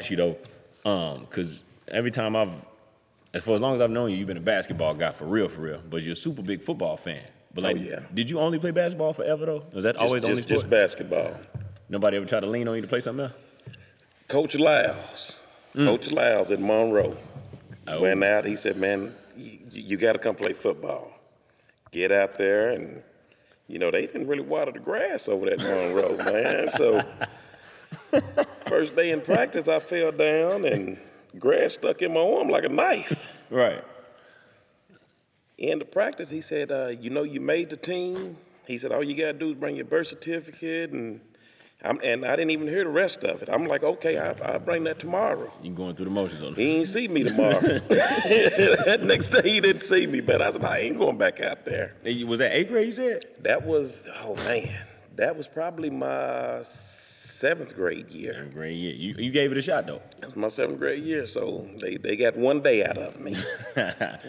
ask you though, because every time for as long as I've known you, you've been a basketball guy for real, but you're a super big football fan. But like, did you only play basketball forever though? Was that always the only sport? Just basketball. Nobody ever tried to lean on you to play something else? Coach Lyles at Monroe went out. He said, "Man, you got to come play football. Get out there." And they didn't really water the grass over at Monroe, man. So first day in practice, I fell down and grass stuck in my arm like a knife. Right. In the practice, he said, you made the team. He said, all you got to do is bring your birth certificate. And I didn't even hear the rest of it. I'm like, okay, I'll bring that tomorrow. You going through the motions on it. He ain't see me tomorrow. That next day, he didn't see me, but I said, I ain't going back out there. Was that 8th grade, you said? That was probably my 7th grade year. 7th grade year. You gave it a shot, though. That was my 7th grade year, so they got one day out of me.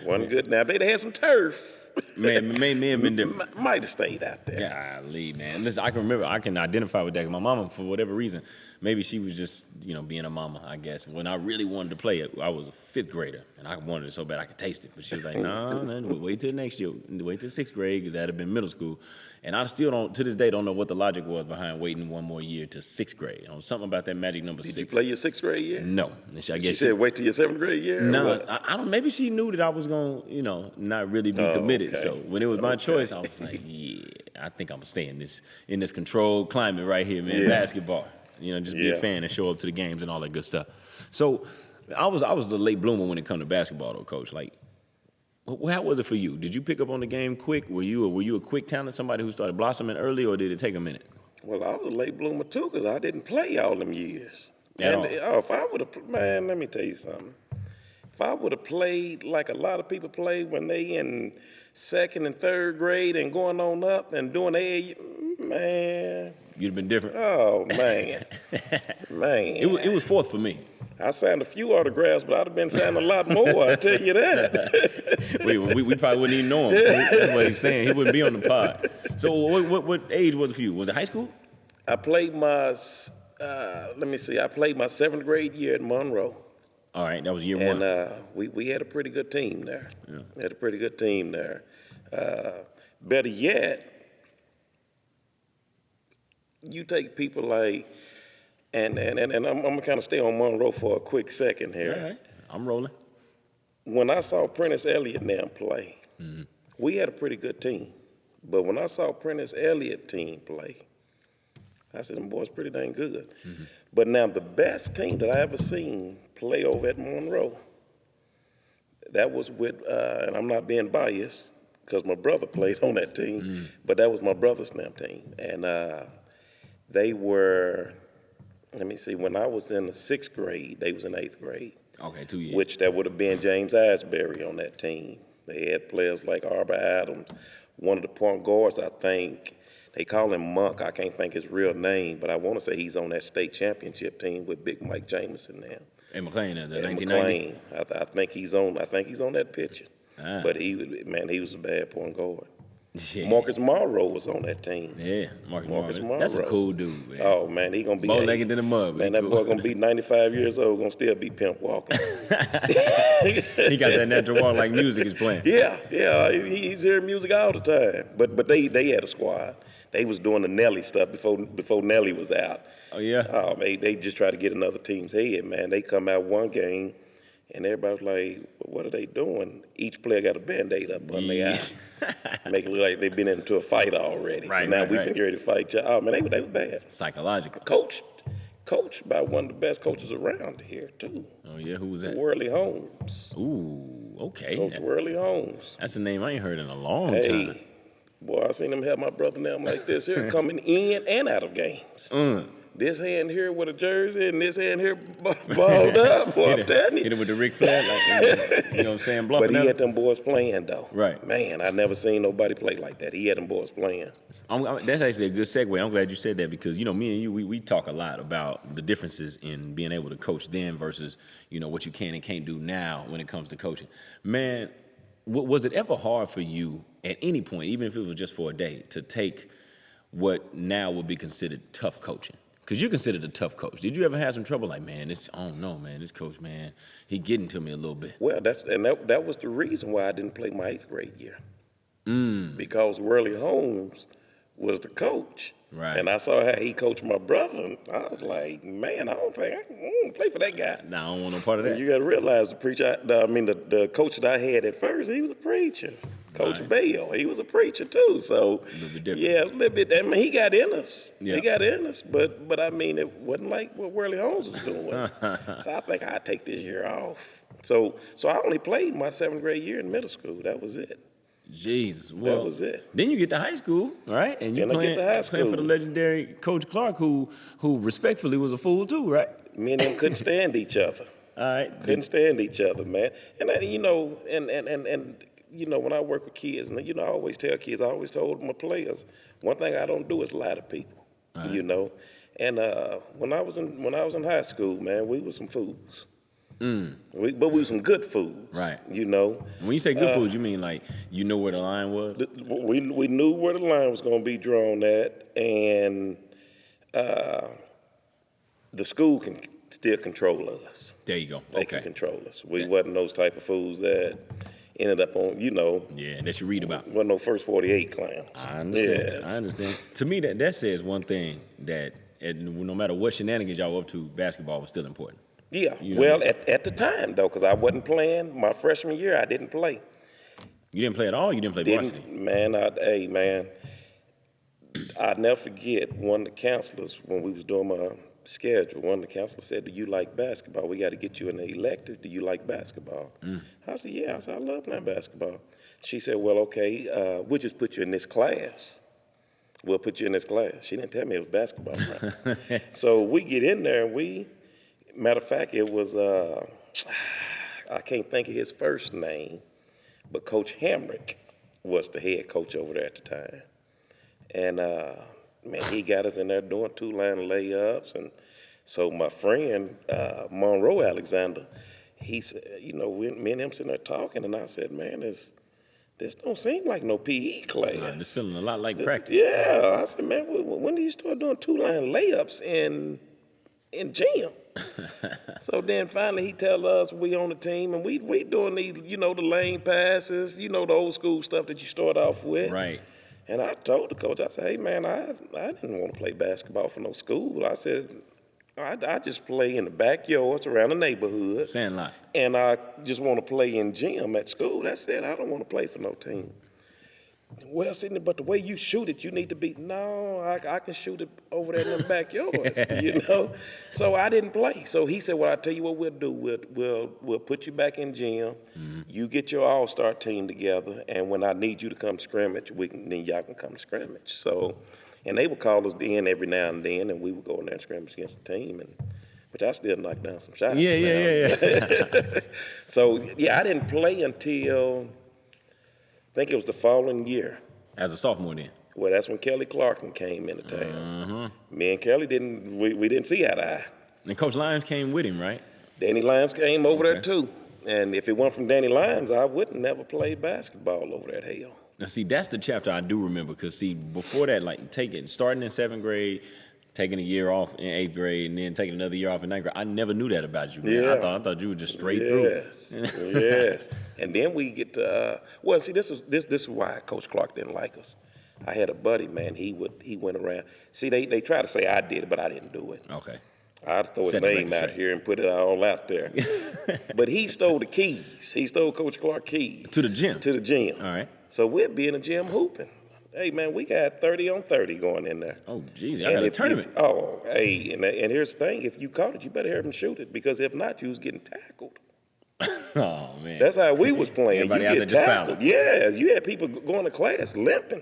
One good. Now, they had some turf. Man, may have been different. Might have stayed out there. Golly, man. Listen, I can identify with that. My mama, for whatever reason, maybe she was just, being a mama, I guess. When I really wanted to play it, I was a 5th grader, and I wanted it so bad I could taste it. But she was like, no, wait till next year. Wait till 6th grade, because that had been middle school. And I still to this day, don't know what the logic was behind waiting one more year to 6th grade. Something about that magic number 6. Did you play your 6th grade year? No. She said wait till your 7th grade year? No, I don't. Maybe she knew that I was going to, not really be committed. Okay. So when it was my choice, I was like, I think I'm going to stay in this controlled climate right here, man, basketball. Just be a fan and show up to the games and all that good stuff. So I was the late bloomer when it come to basketball, though, Coach. Like, how was it for you? Did you pick up on the game quick? Were you a quick talent, somebody who started blossoming early, or did it take a minute? Well, I was a late bloomer, too, because I didn't play all them years. If I would have, man, let me tell you something. If I would have played like a lot of people play when they in 2nd and 3rd grade and going on up and doing man. You'd have been different. Oh, man. Man. It was 4th for me. I signed a few autographs, but I'd have been signing a lot more, I tell you that. we probably wouldn't even know him. That's what he's saying. He wouldn't be on the pod. So what age was it for you? Was it high school? I played my, I played my 7th grade year at Monroe. All right, that was year 1. And we had a pretty good team there. Yeah. Had a pretty good team there. Better yet, you take people like, and I'm gonna kind of stay on Monroe for a quick second here. All right, I'm rolling. When I saw Prentice Elliott now play, we had a pretty good team. But when I saw Prentice Elliott team play, I said, them boys pretty dang good. But now the best team that I ever seen play over at Monroe, that was with, and I'm not being biased, because my brother played on that team, but that was my brother's now team. And they were, when I was in the 6th grade, they was in 8th grade. Okay, 2 years. Which that would have been James Asbury on that team. They had players like Arbor Adams, one of the point guards, I think. They call him Monk. I can't think his real name, but I want to say he's on that state championship team with Big Mike Jameson now. And McLean, the 1990. McLean. I think he's on that picture. But he was a bad point guard. Yeah. Marcus Morrow was on that team. Yeah, Marcus Morrow. Morrow. That's a cool dude, man. Oh, man, he going to be... Bow-legged in the mud. Man, that boy going to be 95 years old, going to still be pimp walking. He got that natural walk like music is playing. Yeah, he's hearing music all the time. But they had a squad. They was doing the Nelly stuff before Nelly was out. Oh, yeah? Oh, they just try to get another team's head, man. They come out one game, and everybody's like, what are they doing? Each player got a Band-Aid up on their eye. Make it look like they've been into a fight already. Right, so now we right. can get ready to fight. Oh, man, they was bad. Psychological. Coached by one of the best coaches around here, too. Oh, yeah? Who was that? Worley Holmes. Ooh, okay. Coach Worley Holmes. That's a name I ain't heard in a long time. Boy, I seen him have my brother now like this here, coming in and out of games. This hand here with a jersey and this hand here balled up. Boy, I'm telling you. Hit it with the Ric Flair, you know what I'm saying? But he had them boys playing, though. Right. Man, I never seen nobody play like that. He had them boys playing. That's actually a good segue. I'm glad you said that because, me and you, we talk a lot about the differences in being able to coach then versus, what you can and can't do now when it comes to coaching. Man, was it ever hard for you at any point, even if it was just for a day, to take what now would be considered tough coaching? Because you considered a tough coach. Did you ever have some trouble? Like, man, I don't know, man. This coach, man, he getting to me a little bit. Well, that was the reason why I didn't play my 8th grade year. Because Worley Holmes was the coach. Right. And I saw how he coached my brother, and I was like, man, I don't think I can play for that guy. Nah, I don't want no part of that. You got to realize the coach that I had at first, he was a preacher. Coach Bell, he was a preacher too. So, a little bit different. Yeah, a little bit. I mean, he got in us. Yeah. He got in us. But I mean, it wasn't like what Worley Holmes was doing. So I think I'd take this year off. So I only played my 7th grade year in middle school. That was it. Jesus, well, that was it. Then you get to high school, right? And you playing for the legendary Coach Clark, who respectfully was a fool too, right? Me and him couldn't stand each other. All right, couldn't stand each other, man. And you know, and when I work with kids, and I always tell kids, I always told my players, one thing I don't do is lie to people. Right. You know, and when I was in high school, man, we were some fools. But we were some good fools, right? You know. When you say good fools, you mean like you know where the line was? We knew where the line was going to be drawn at, and the school can still control us. There you go. They can control us. We wasn't those type of fools that ended up on, Yeah, that you read about. Wasn't no first 48 clowns. I understand. Yes. I understand. To me, that says one thing, that no matter what shenanigans y'all were up to, basketball was still important. Yeah, well, at the time, though, because I wasn't playing. My freshman year, I didn't play. You didn't play at all? You didn't play varsity? Man, I'd never forget one of the counselors, when we was doing my schedule, one of the counselors said, do you like basketball? We got to get you in the elective. Do you like basketball? I said, yeah. I said, I love playing basketball. She said, well, okay, we'll just put you in this class. We'll put you in this class. She didn't tell me it was basketball. Right? So we get in there, and matter of fact, it was, I can't think of his first name, but Coach Hamrick was the head coach over there at the time. And, man, he got us in there doing 2-line layups. And so my friend, Monroe Alexander, he said, me and him sitting there talking, and I said, man, this don't seem like no PE class. It's feeling a lot like practice. Yeah. I said, man, when do you start doing 2-line layups in gym? So then finally he tell us we on the team, and we doing these, the lane passes, the old school stuff that you start off with. Right. And I told the coach, I said, hey, man, I didn't want to play basketball for no school. I said, I just play in the backyards around the neighborhood. Sandlot. And I just want to play in gym at school. That's it. I don't want to play for no team. Well, Sidney, but the way you shoot it, you need to be, no, I can shoot it over there in the backyards, So I didn't play. So he said, well, I'll tell you what we'll do. We'll put you back in gym. Mm-hmm. You get your all-star team together, and when I need you to come scrimmage, then y'all can come scrimmage. So, and they would call us in every now and then, and we would go in there and scrimmage against the team, which I still knock down some shots. Yeah. So, I didn't play until, I think it was the following year. As a sophomore then? Well, that's when Kelly Clarkson came into town. Me and Kelly we didn't see eye to eye. And Coach Lyons came with him, right? Danny Lyons came over there too. And if it weren't from Danny Lyons, I wouldn't never play basketball over that hell. Now see, that's the chapter I do remember, because see, before that, like starting in 7th grade, taking a year off in 8th grade, and then taking another year off in 9th grade. I never knew that about you, man. Yeah. I thought you were just straight through. Yes. And then we get to, this is why Coach Clark didn't like us. I had a buddy, man, he went around. See, they try to say I did it, but I didn't do it. Okay. I'd throw his name out here and put it all out there. But he stole the keys. He stole Coach Clark's keys. To the gym? To the gym. All right. So we'd be in the gym hooping. Hey, man, we got 30 on 30 going in there. Oh, geez, I got a tournament. And here's the thing. If you caught it, you better hurry up and shoot it, because if not, you was getting tackled. Oh, man. That's how we was playing. Everybody you out get there tackled. just fouling. Yeah, you had people going to class limping.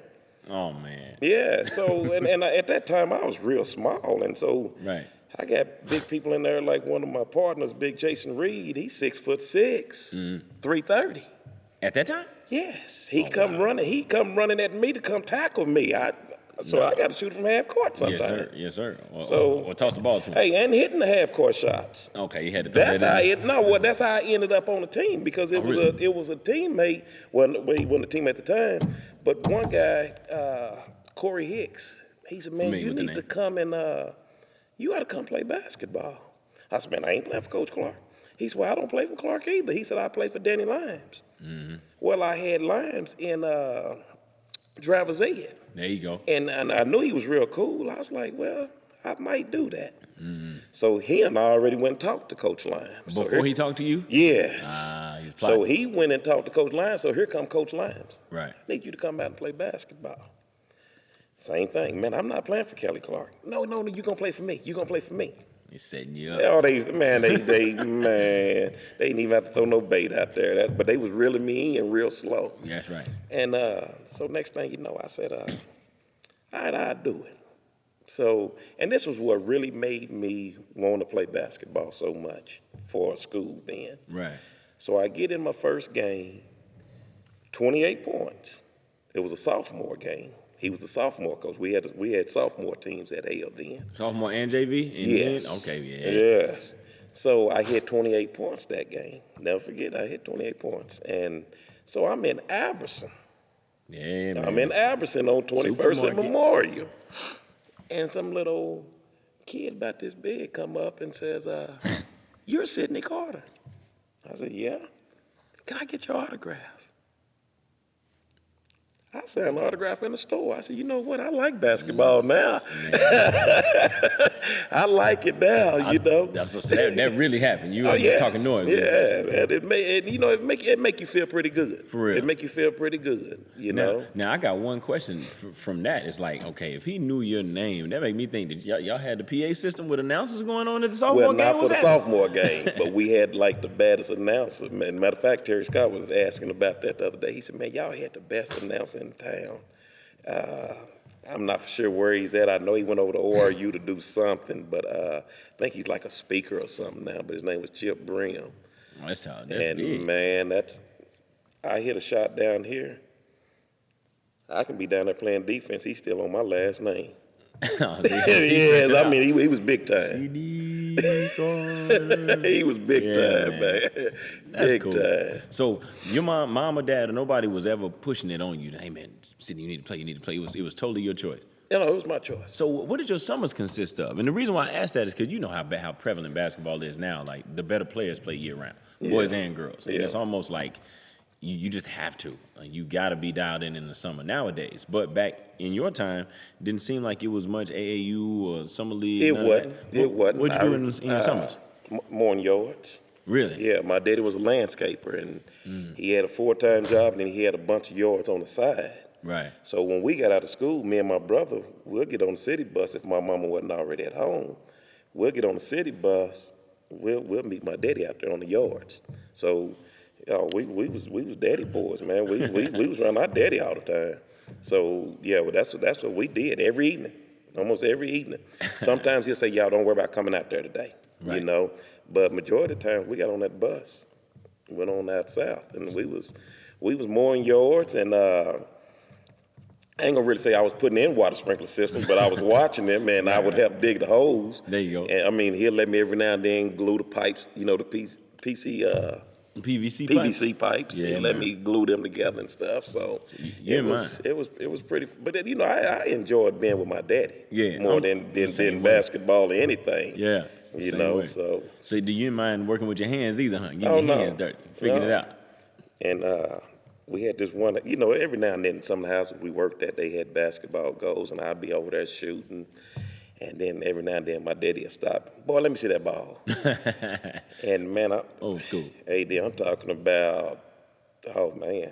Oh, man. Yeah, so, and at that time, I was real small, and so right. I got big people in there, like one of my partners, Big Jason Reed. He's 6'6", 330. At that time? Yes, he come running at me to come tackle me. I got to shoot from half court sometimes. Yes, sir. Or toss the ball to him. Hey, and hitting the half court shots. Okay, you had to. That's how I ended up on the team, because it was a teammate. Well, he wasn't a teammate at the time, but one guy, Corey Hicks. He said, "Man, you need to come and you ought to come play basketball. I said, man, I ain't playing for Coach Clark. He said, well, I don't play for Clark either. He said, I play for Danny Limes. Mm-hmm. Well, I had Limes in driver's ed. There you go. And I knew he was real cool. I was like, well, I might do that. Mm-hmm. So he and I already went and talked to Coach Limes. Before he talked to you? Yes. So he went and talked to Coach Limes. So here come Coach Limes. Right. I need you to come out and play basketball. Same thing. Man, I'm not playing for Kelly Clark. No, you're going to play for me. You're going to play for me. He's setting you up. Oh, they didn't even have to throw no bait out there. But they was reeling me in real slow. That's right. And so next thing you know, I said, all right, I'll do it. So, and this was what really made me want to play basketball so much for school then. Right. So I get in my first game, 28 points. It was a sophomore game. He was a sophomore coach. We had sophomore teams at Hale then. Sophomore and JV? Yes. Okay, yeah. Yes. So I hit 28 points that game. Never forget, I hit 28 points. And so I'm in Albertson. Yeah, man. I'm in Albertson on 21st and Memorial. And some little kid about this big come up and says, you're Sidney Carter. I said, yeah. Can I get your autograph? I said, an autograph in the store. I said, you know what? I like basketball now. I like it now, you know. So that really happened. You were just talking noise. Yeah, it make you feel pretty good. For real. It make you feel pretty good, you know. Now, I got one question from that. It's like, okay, if he knew your name, that make me think that y'all had the PA system with announcers going on at the sophomore game? Well, not for the sophomore game, but we had like the baddest announcer. Man, matter of fact, Terry Scott was asking about that the other day. He said, man, y'all had the best announcer in town. I'm not for sure where he's at. I know he went over to ORU to do something, but I think he's like a speaker or something now. But his name was Chip Brim. Oh, that's big. Man, I hit a shot down here. I can be down there playing defense. He's still on my last name. Yes, I mean he was big time. He was big time, man. That's big cool. Time. So your mom or dad or nobody was ever pushing it on you. Hey man, Sidney, you need to play. It was totally your choice. You know, it was my choice. So what did your summers consist of? And the reason why I asked that is because you know how prevalent basketball is now. Like the better players play year round, boys and girls, and it's almost like you just have to. Like, you got to be dialed in the summer nowadays. But back in your time, didn't seem like it was much AAU or summer league. It wasn't. What'd you do in your summers? More in yards. Really? Yeah, my daddy was a landscaper, and he had a full-time job, and then he had a bunch of yards on the side. Right. So when we got out of school, me and my brother, we'll get on the city bus if my mama wasn't already at home. We'll get on the city bus. We'll meet my daddy out there on the yards. So we was daddy boys, man. We was around our daddy all the time. So yeah, well, that's what we did every evening, almost every evening. Sometimes he'll say, "Y'all don't worry about coming out there today," you know. But majority of the time, we got on that bus, went on out south, and we was mowing yards, and I ain't gonna really say I was putting in water sprinkler systems, but I was watching them, and I would help dig the holes. There you go. And I mean, he'll let me every now and then glue the pipes, you know, the PVC pipes. Yeah, and let me glue them together and stuff. So it was pretty. But you know, I enjoyed being with my daddy. Yeah, more than basketball or anything. Yeah, you know. Way. So do you mind working with your hands either, huh? Getting your hands dirty, figuring it out. And we had this one. You know, every now and then, some of the houses we worked at, they had basketball goals, and I'd be over there shooting. And then every now and then my daddy would stop. Boy, let me see that ball. And man, old school. Hey, I'm talking about, oh man,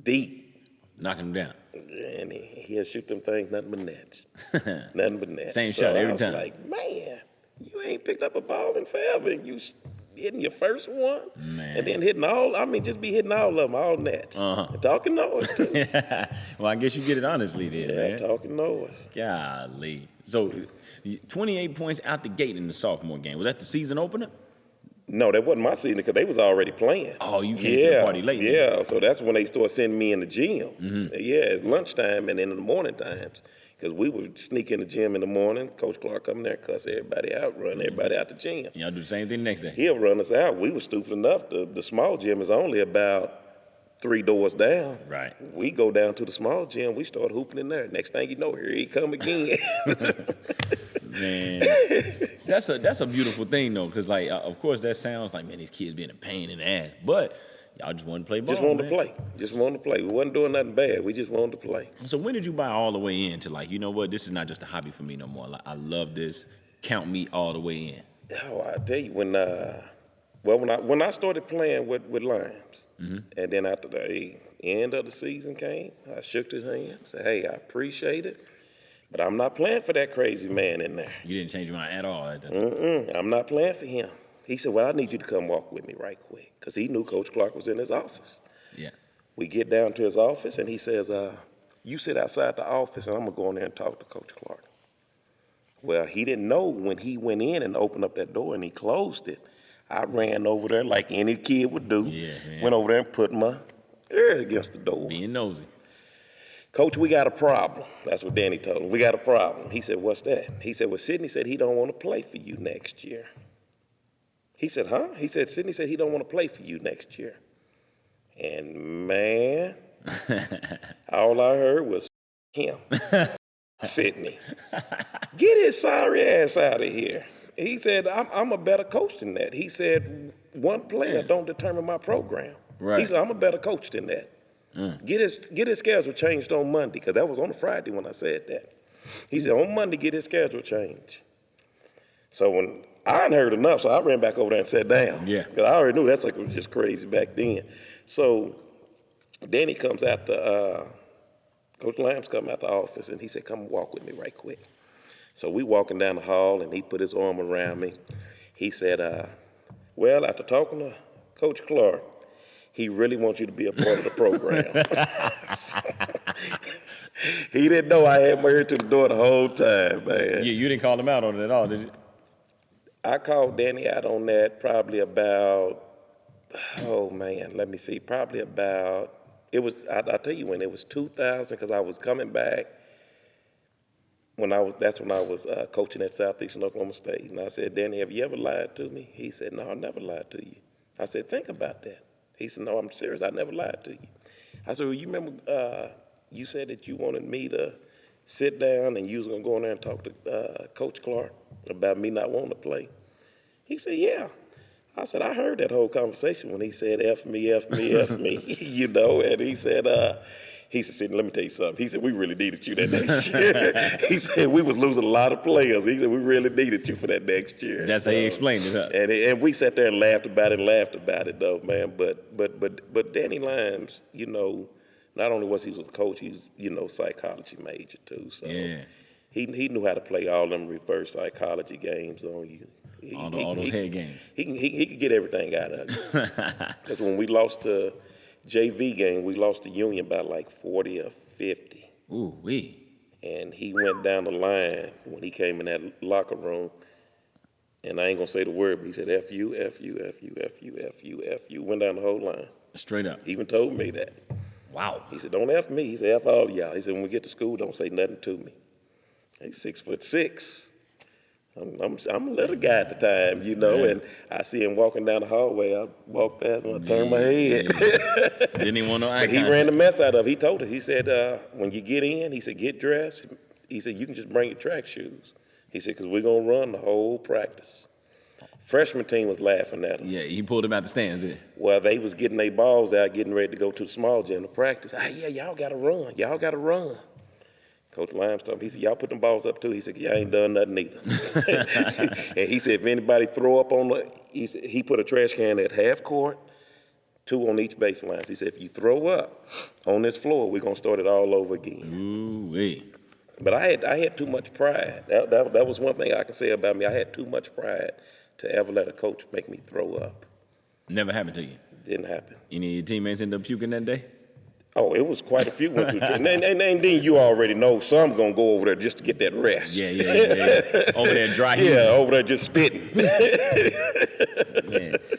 deep. Knocking them down. And he'll shoot them things, nothing but nets. Nothing but nets. Same shot every time. Like, man, you ain't picked up a ball in forever. And you hitting your first one. Man. And then hitting all of them, all nets. And talking noise, too. Well, I guess you get it honestly then, man. Talking noise. Golly. So, 28 points out the gate in the sophomore game. Was that the season opener? No, that wasn't my season because they was already playing. Oh, you came to the party late. Yeah, so that's when they started sending me in the gym. Yeah, it's lunchtime and then in the morning times. Because we would sneak in the gym in the morning. Coach Clark come there, cuss everybody out, run everybody out the gym. Y'all do the same thing the next day. He'll run us out. We were stupid enough. The small gym is only about 3 doors down. Right. We go down to the small gym. We start hooping in there. Next thing you know, here he come again. Man, that's a beautiful thing though, cause like of course that sounds like, man, these kids being a pain in the ass, but y'all just wanted to play ball. Just wanted man. to play. Just wanted to play. We wasn't doing nothing bad. We just wanted to play. So when did you buy all the way in to like, you know what, this is not just a hobby for me no more. Like I love this. Count me all the way in. Oh, I tell you, when I started playing with Limes, and then after the end of the season came, I shook his hand, said, "Hey, I appreciate it, but I'm not playing for that crazy man in there. You didn't change your mind at all. I'm not playing for him." He said, "Well, I need you to come walk with me right quick," because he knew Coach Clark was in his office. Yeah. We get down to his office, and he says, "You sit outside the office, and I'm going to go in there and talk to Coach Clark." Well, he didn't know when he went in and opened up that door and he closed it. I ran over there like any kid would do. Yeah, man. Went over there and put my ear against the door. Being nosy. "Coach, we got a problem." That's what Danny told him. "We got a problem." He said, "What's that?" He said, "Well, Sidney said he don't want to play for you next year." He said, "Huh?" He said, "Sidney said he don't want to play for you next year." And man, all I heard was him. Sidney, get his sorry ass out of here. He said, I'm a better coach than that. He said, one player don't determine my program. Right. He said, I'm a better coach than that. Get his schedule changed on Monday, because that was on a Friday when I said that. He said, on Monday, get his schedule changed. So when I hadn't heard enough, so I ran back over there and sat down. Yeah. Because I already knew that's like it was just crazy back then. So Danny comes out to Coach Lamb's come out the office, and he said, "Come walk with me right quick." So we walking down the hall, and he put his arm around me. He said, "Well, after talking to Coach Clark, he really wants you to be a part of the program." So, he didn't know I had my ear to the door the whole time, man. You didn't call him out on it at all, did you? I called Danny out on that probably about, let me see, probably about, I'll tell you when, it was 2000, because I was coming back that's when I was coaching at Southeastern Oklahoma State. And I said, "Danny, have you ever lied to me?" He said, "No, I never lied to you." I said, "Think about that." He said, "No, I'm serious, I never lied to you." I said, "Well, you remember you said that you wanted me to sit down and you was gonna go in there and talk to Coach Clark about me not wanting to play?" He said, "Yeah." I said, "I heard that whole conversation when he said, F me, F me, F me," you know, and he said, "Sidney, let me tell you something." He said, "We really needed you that next year." He said, "We was losing a lot of players." He said, "We really needed you for that next year." That's how he explained it, huh? And we sat there and laughed about it though, man. But Danny Limes, you know, not only was he a coach, he was, you know, psychology major too. So Yeah. he knew how to play all them reverse psychology games on you. All those head games. He could get everything out of it. Because when we lost to JV game, we lost to Union by like 40 or 50. Ooh, wee. And he went down the line when he came in that locker room, and I ain't gonna say the word, but he said, "F you, F you, F you, F you, F you, F you." Went down the whole line. Straight up. He even told me that. Wow. He said, "Don't F me." He said, "F all of y'all." He said, "When we get to school, don't say nothing to me." He's 6'6". I'm a little guy at the time, you know, and I see him walking down the hallway. I walk past him, I turn my head. Didn't even want no eye But he contact. ran the mess out of it. He told us, he said, when you get in, he said, get dressed. He said, you can just bring your track shoes. He said, because we're going to run the whole practice. Freshman team was laughing at us. Yeah, he pulled him out the stands, didn't he? Well, they was getting their balls out, getting ready to go to the small gym to practice. Yeah, y'all got to run. Y'all got to run. Coach Limes told me, he said, y'all put them balls up too. He said, y'all ain't done nothing either. And he said, if anybody throw up on he put a trash can at half court, 2 on each baseline. He said, if you throw up on this floor, we're going to start it all over again. Ooh-wee. But I had too much pride. That was one thing I can say about me. I had too much pride to ever let a coach make me throw up. Never happened to you? Didn't happen. Any of your teammates ended up puking that day? Oh, it was quite a few went through. And then you already know some going to go over there just to get that rest. Yeah. Over there dry heat. Yeah, over there just spitting. Man.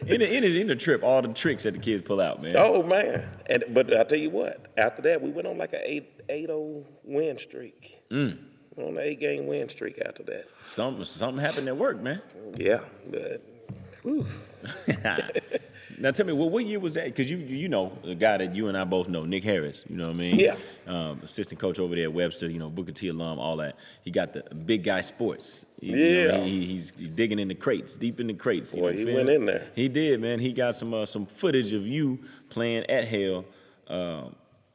In the trip, all the tricks that the kids pull out, man. Oh, man. But I tell you what, after that, we went on like an 8-0 win streak. On an 8-game win streak after that. Something happened at work, man. Yeah, but whew. Now tell me, what year was that? Because you know the guy that you and I both know, Nick Harris. You know what I mean? Yeah. Assistant coach over there at Webster. You know, Booker T alum, all that. He got the Big Guy Sports. You know, he's digging in the crates, deep in the crates. Boy, he went in there. He did, man. He got some footage of you playing at Hale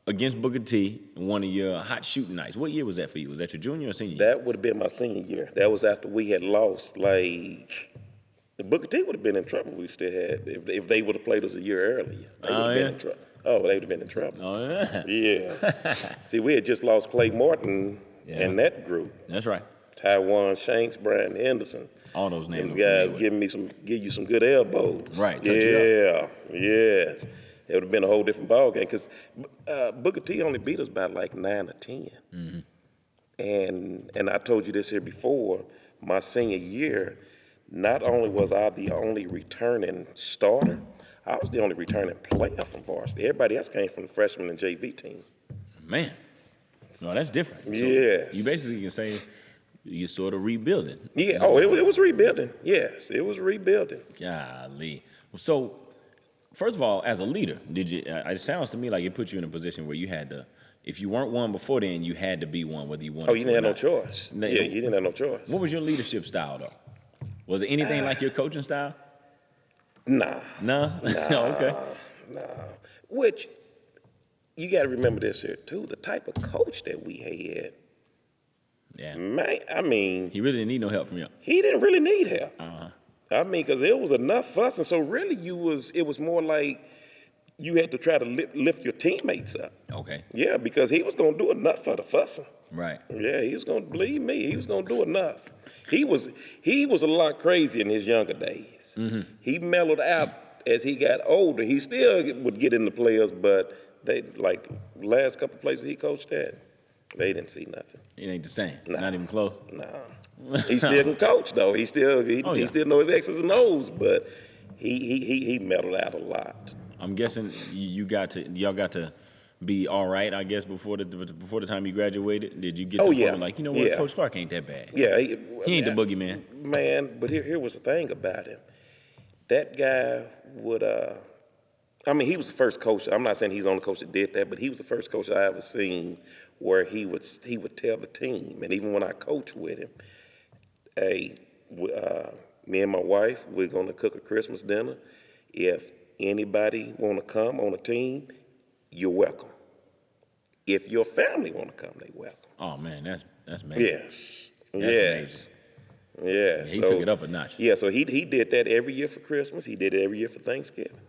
against Booker T in one of your hot shooting nights. What year was that for you? Was that your junior or senior year? That would have been my senior year. That was after we had lost, like, Booker T would have been in trouble. We still had, if they would have played us a year earlier. They would have been in trouble. Oh, they would have been in trouble. Oh, yeah. Yeah. See, we had just lost Clay Morton and that group. That's right. Taiwan Shanks, Brian Henderson. All those names. Them guys give you some good elbows. Right. Touch it up. Yes. It would have been a whole different ball game because Booker T only beat us by like 9 or 10. Mm-hmm. And I told you this here before. My senior year, not only was I the only returning starter, I was the only returning player from varsity. Everybody else came from the freshman and JV team. Man, no, that's different. So yes. You basically can say you're sort of rebuilding. Yeah. Oh, it was rebuilding. Yes, it was rebuilding. Golly. So, first of all, as a leader, did you? It sounds to me like it put you in a position where you had to. If you weren't one before then, you had to be one, whether you wanted to. Oh, you didn't have no choice. Yeah, you didn't have no choice. What was your leadership style, though? Was it anything like your coaching style? Nah. No? Okay. Nah. Which, you got to remember this here, too. The type of coach that we had, yeah. Man, I mean. He really didn't need no help from you. He didn't really need help. Uh-huh. I mean, because it was enough fussing. So really, it was more like you had to try to lift your teammates up. Okay. Yeah, because he was going to do enough for the fussing. Right. Yeah, he was going to, believe me, he was going to do enough. He was a lot crazy in his younger days. Mm-hmm. He mellowed out as he got older. He still would get in the players, but they, like, last couple places he coached at, they didn't see nothing. It ain't the same. Nah. Not even close. Nah. He still can coach though. He still knows his X's and O's, but he mellowed out a lot. I'm guessing y'all got to be all right, I guess, before the time you graduated. Did you get to the point like, you know what, Coach Clark ain't that bad? Yeah, he ain't the boogeyman. Man, but here was the thing about him. That guy would I mean, he was the first coach. I'm not saying he's the only coach that did that, but he was the first coach I ever seen where he would tell the team, and even when I coached with him, hey, me and my wife, we're gonna cook a Christmas dinner. If anybody wanna come on a team, you're welcome. If your family wanna come, they welcome. Oh man, that's amazing. Yes. That's amazing. Yeah, he took it up a notch. Yeah, so he did that every year for Christmas. He did it every year for Thanksgiving.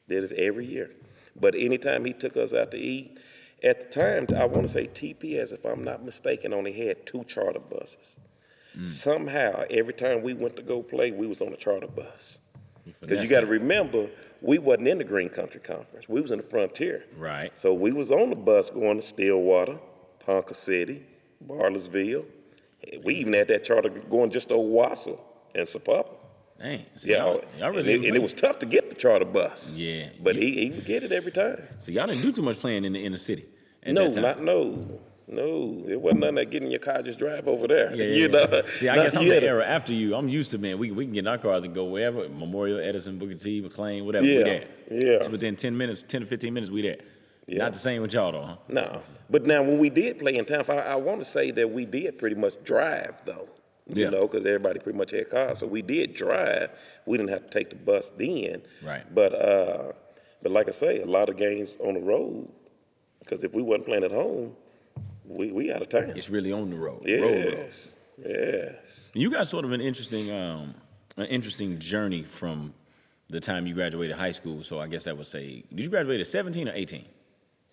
Did it every year. But anytime he took us out to eat, at the time, I want to say TPS, if I'm not mistaken, only had 2 charter buses. Somehow, every time we went to go play, we was on a charter bus. Because you got to remember, we wasn't in the Green Country Conference. We was in the Frontier. Right. So we was on the bus going to Stillwater, Ponca City, Bartlesville. We even had that charter going just to Owasso and Sapapa. Dang. So y'all really and it was tough to get the charter bus. Yeah. But he would get it every time. So y'all didn't do too much playing in the inner city. No, it wasn't nothing like getting your car, just drive over there. Yeah. You know? See, I guess I'm the era after you. I'm used to, man, we can get in our cars and go wherever, Memorial, Edison, Booker T, McLean, whatever, we there. Yeah. So within 10 to 15 minutes, we there. Yeah. Not the same with y'all, though, huh? No. But now, when we did play in town, I want to say that we did pretty much drive, though. You know, because everybody pretty much had cars. So we did drive. We didn't have to take the bus then. Right. But like I say, a lot of games on the road, because if we wasn't playing at home, we out of town. It's really on the road. Yes. Yes. You got sort of an interesting journey from the time you graduated high school. So I guess that would say, did you graduate at 17 or 18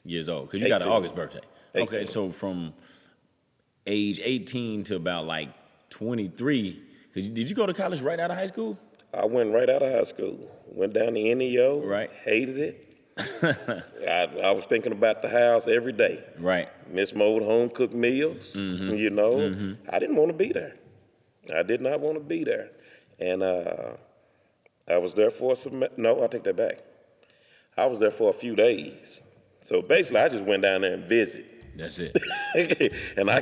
years old? Because you got an August birthday. 18. Okay, so from age 18 to about like 23, did you go to college right out of high school? I went right out of high school. Went down to NEO. Right. Hated it. I was thinking about the house every day. Right. Miss Mode home cooked meals. Mm-hmm. You know, mm-hmm. I didn't want to be there. I did not want to be there. And I was there for no, I take that back. I was there for a few days. So basically, I just went down there and visited. That's it. And I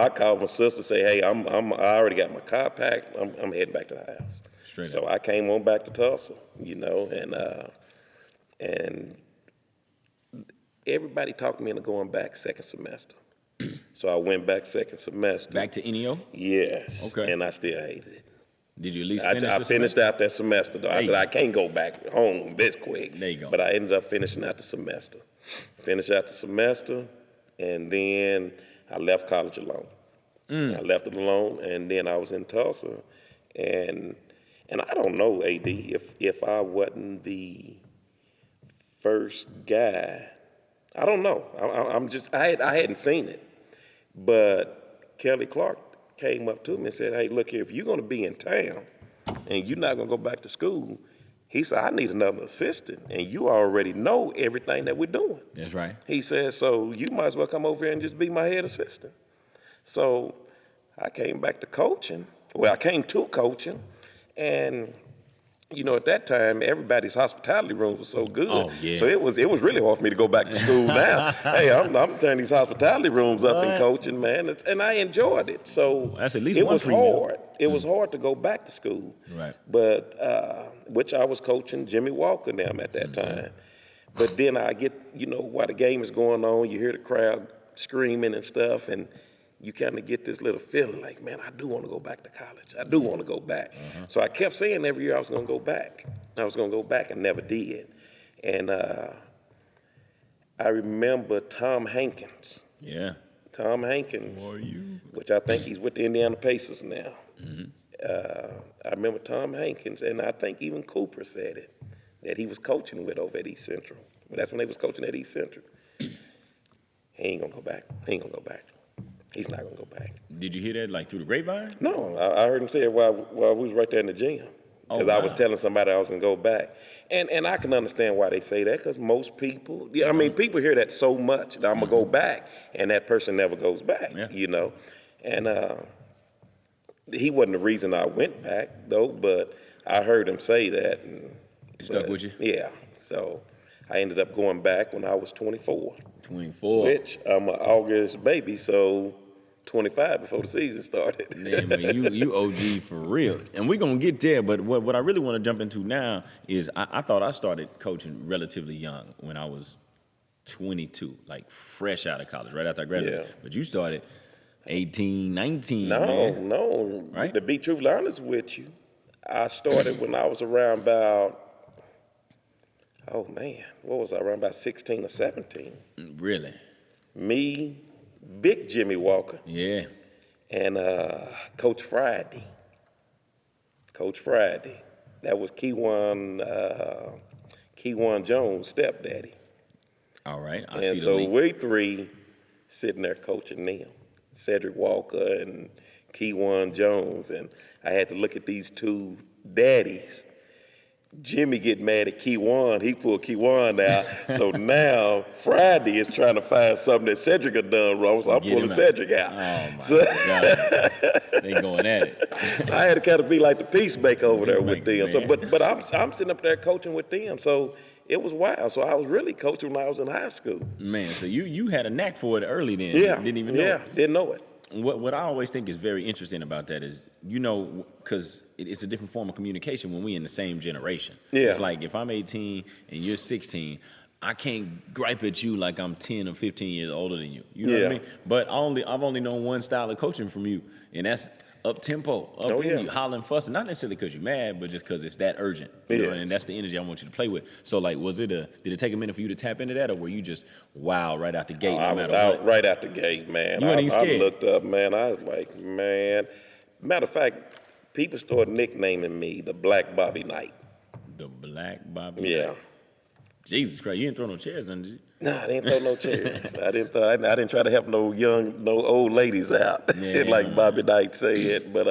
called my sister, say, hey, I already got my car packed. I'm heading back to the house. Straight So up. I came on back to Tulsa, and everybody talked me into going back second semester. So I went back second semester. Back to NEO? Yes. Okay. And I still hated it. Did you at least finish I finished out that semester, though. I said, I can't go back home this quick. There you go. But I ended up finishing out the semester. Finished out the semester, and then I left college alone. I left it alone, and then I was in Tulsa. And I don't know, AD, if I wasn't the first guy, I don't know. I hadn't seen it. But Kelly Clark came up to me and said, hey, look here, if you're going to be in town and you're not going to go back to school, he said, I need another assistant, and you already know everything that we're doing. That's right. He said, so you might as well come over here and just be my head assistant. So I came back to coaching. Well, I came to coaching, and at that time, everybody's hospitality rooms were so good. Oh, yeah. So it was really hard for me to go back to school now. Hey, I'm turning these hospitality rooms up in coaching, man, and I enjoyed it. So that's at least it one was free meal. hard. It was hard to go back to school. Right. But which I was coaching Jimmy Walker now at that time. But then I get, while the game is going on, you hear the crowd screaming and stuff, and you kind of get this little feeling like, man, I do want to go back to college. I do want to go back. So I kept saying every year I was going to go back. I was going to go back and never did. And I remember Tom Hankins. Yeah. Tom Hankins, Who are you? which I think he's with the Indiana Pacers now. I remember Tom Hankins, and I think even Cooper said it, that he was coaching with over at East Central. But that's when they was coaching at East Central. He ain't going to go back. He ain't going to go back. He's not going to go back. Did you hear that like through the grapevine? No, I heard him say it while we was right there in the gym. Because I was telling somebody I was going to go back. And I can understand why they say that, because most people, people hear that so much that I'm going to go back, and that person never goes back, And he wasn't the reason I went back, though, but I heard him say that. And, It stuck with you? Yeah. So I ended up going back when I was 24. 24. Which I'm an August baby, so 25 before the season started. Yeah, man, you OG for real. And we're going to get there, but what I really want to jump into now is I thought I started coaching relatively young when I was 22, like fresh out of college, right after I graduated. Yeah. But you started 18, 19, No. Right? To be truthfully honest with you, I started when I was around about, what was I, around about 16 or 17. Really? Me, Big Jimmy Walker. Yeah. And Coach Friday. That was Keywan Jones' stepdaddy. All right. I and see the so link. we three sitting there coaching them, Cedric Walker and Keywan Jones. And I had to look at these two daddies. Jimmy get mad at Keywan. He pulled Keywan out. So now Friday is trying to find something that Cedric had done wrong. So I'm pulling Cedric out. Oh, my God. They going at it. I had to kind of be like the peacemaker over there with them. So, but I'm sitting up there coaching with them. So it was wild. So I was really coaching when I was in high school. Man, so you had a knack for it early then. Yeah. Didn't even know it. Yeah, didn't know it. What I always think is very interesting about that is, because it's a different form of communication when we in the same generation. Yeah. It's like if I'm 18 and you're 16, I can't gripe at you like I'm 10 or 15 years older than you. You know what I mean? But I've only known one style of coaching from you, and that's up-tempo, in you, hollering, fussing. Not necessarily because you're mad, but just because it's that urgent. You know, and that's the energy I want you to play with. So, like, did it take a minute for you to tap into that, or were you just right out the gate, no matter what? Right out the gate, man. You weren't even scared? I looked up, man. I was like, man. Matter of fact, people started nicknaming me the Black Bobby Knight. The Black Bobby Knight? Yeah. Jesus Christ, you didn't throw no chairs, did you? No, I didn't throw no chairs. I didn't try to help no old ladies out, like Bobby Knight said. But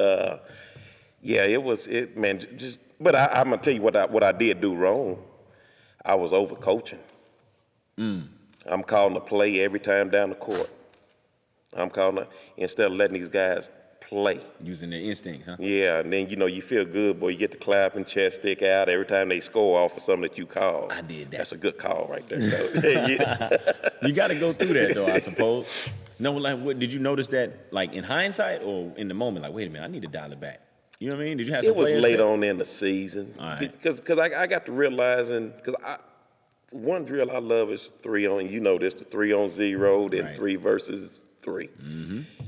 But I'm gonna tell you what I did do wrong. I was overcoaching. I'm calling a play every time down the court. Instead of letting these guys play. Using their instincts, huh? Yeah, and then, you feel good, boy. You get the clapping, chest stick out every time they score off of something that you call. I did that. That's a good call right there, Coach. Yeah. You got to go through that, though, I suppose. No, like, what did you notice that, like, in hindsight or in the moment? Like, wait a minute, I need to dial it back. You know what I mean? Did you have some It was players late that- on in the season. All right. Because I got to realizing, because one drill I love is 3 on, the 3 on 0, then Right. 3 versus 3.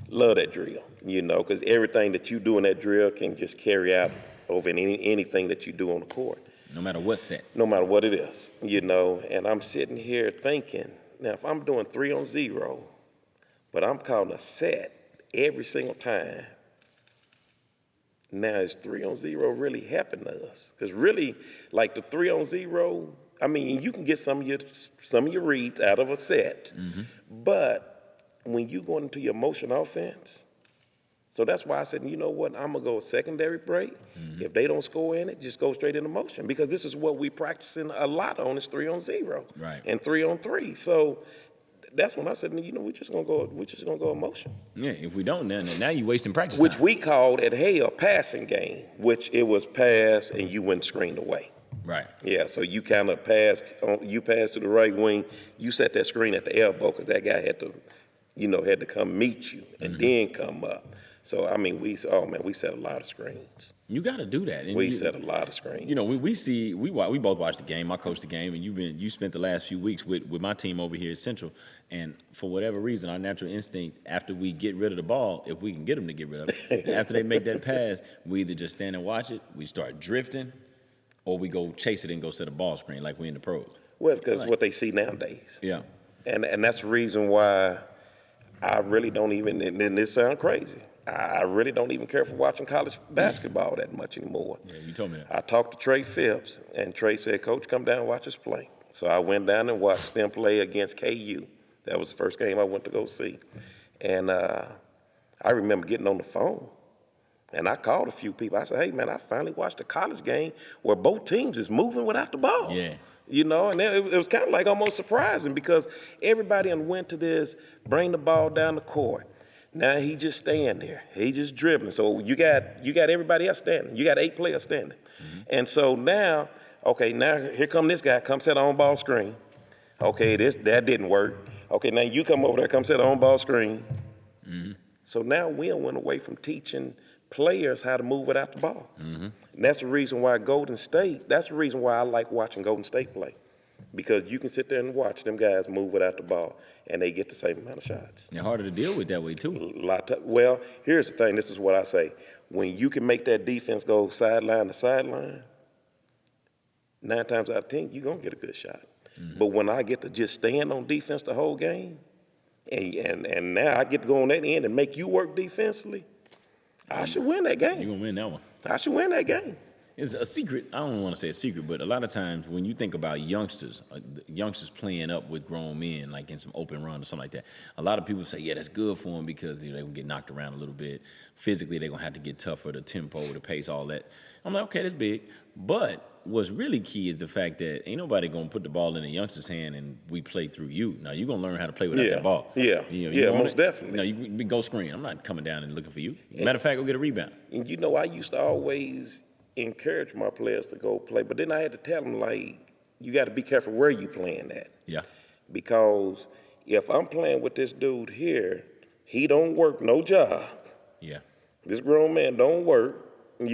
Love that drill, because everything that you do in that drill can just carry out over anything that you do on the court, No matter what set. no matter what it is, And I'm sitting here thinking, now if I'm doing 3 on 0, but I'm calling a set every single time, now is 3 on 0 really helping us? Because really, like the 3 on 0, I mean, you can get some of your reads out of a set, but when you go into your motion offense, so that's why I said, you know what, I'm gonna go a secondary break. If they don't score in it, just go straight into motion, because this is what we practicing a lot on is 3 on 0, Right. and 3 on 3. So that's when I said, we're just gonna go emotion. Yeah, if we don't, then now you wasting practice Which time. we called at a passing game, which it was passed and you went screened away. Right. Yeah, so you kind of passed to the right wing. You set that screen at the elbow because that guy had to come meet you and then come up. So I mean, we set a lot of screens. You got to do that. And We set a lot of screens. we both watched the game. I coached the game, and you spent the last few weeks with my team over here at Central. And for whatever reason, our natural instinct, after we get rid of the ball, if we can get them to get rid of it, after they make that pass, we either just stand and watch it, we start drifting, or we go chase it and go set a ball screen like we in the pros. Well, it's because what they see nowadays. Yeah. And that's the reason why I really don't even, and this sounds crazy, I really don't even care for watching college basketball that much anymore. Yeah, you told me that. I talked to Trey Phipps, and Trey said, Coach, come down and watch us play. So I went down and watched them play against KU. That was the first game I went to go see. And I remember getting on the phone, and I called a few people. I said, hey, man, I finally watched a college game where both teams is moving without the ball. Yeah. And it was kind of like almost surprising because everybody went to this, bring the ball down the court. Now he just staying there. He just dribbling. So you got everybody else standing. You got 8 players standing. And so now here come this guy, come set on ball screen. Okay, that didn't work. Okay, now you come over there, come set on ball screen. So now we went away from teaching players how to move without the ball. And that's the reason why that's the reason why I like watching Golden State play. Because you can sit there and watch them guys move without the ball, and they get the same amount of shots. They're harder to deal with that way, too. Well, here's the thing. This is what I say. When you can make that defense go sideline to sideline, 9 times out of 10, you're going to get a good shot. But when I get to just stand on defense the whole game, and now I get to go on that end and make you work defensively, I should win that game. You're going to win that one. I should win that game. It's a secret. I don't want to say a secret, but a lot of times when you think about youngsters playing up with grown men, like in some open run or something like that, a lot of people say, yeah, that's good for them because they're going to get knocked around a little bit. Physically, they're going to have to get tougher, the tempo, the pace, all that. I'm like, okay, that's big. But what's really key is the fact that ain't nobody going to put the ball in a youngster's hand and we play through you. Now, you're going to learn how to play without that ball. Yeah, most definitely. No, you go screen. I'm not coming down and looking for you. Matter of fact, go get a rebound. And I used to always encourage my players to go play, but then I had to tell them, like, you got to be careful where you playing at. Yeah. Because if I'm playing with this dude here, he don't work no job. Yeah. This grown man don't work, and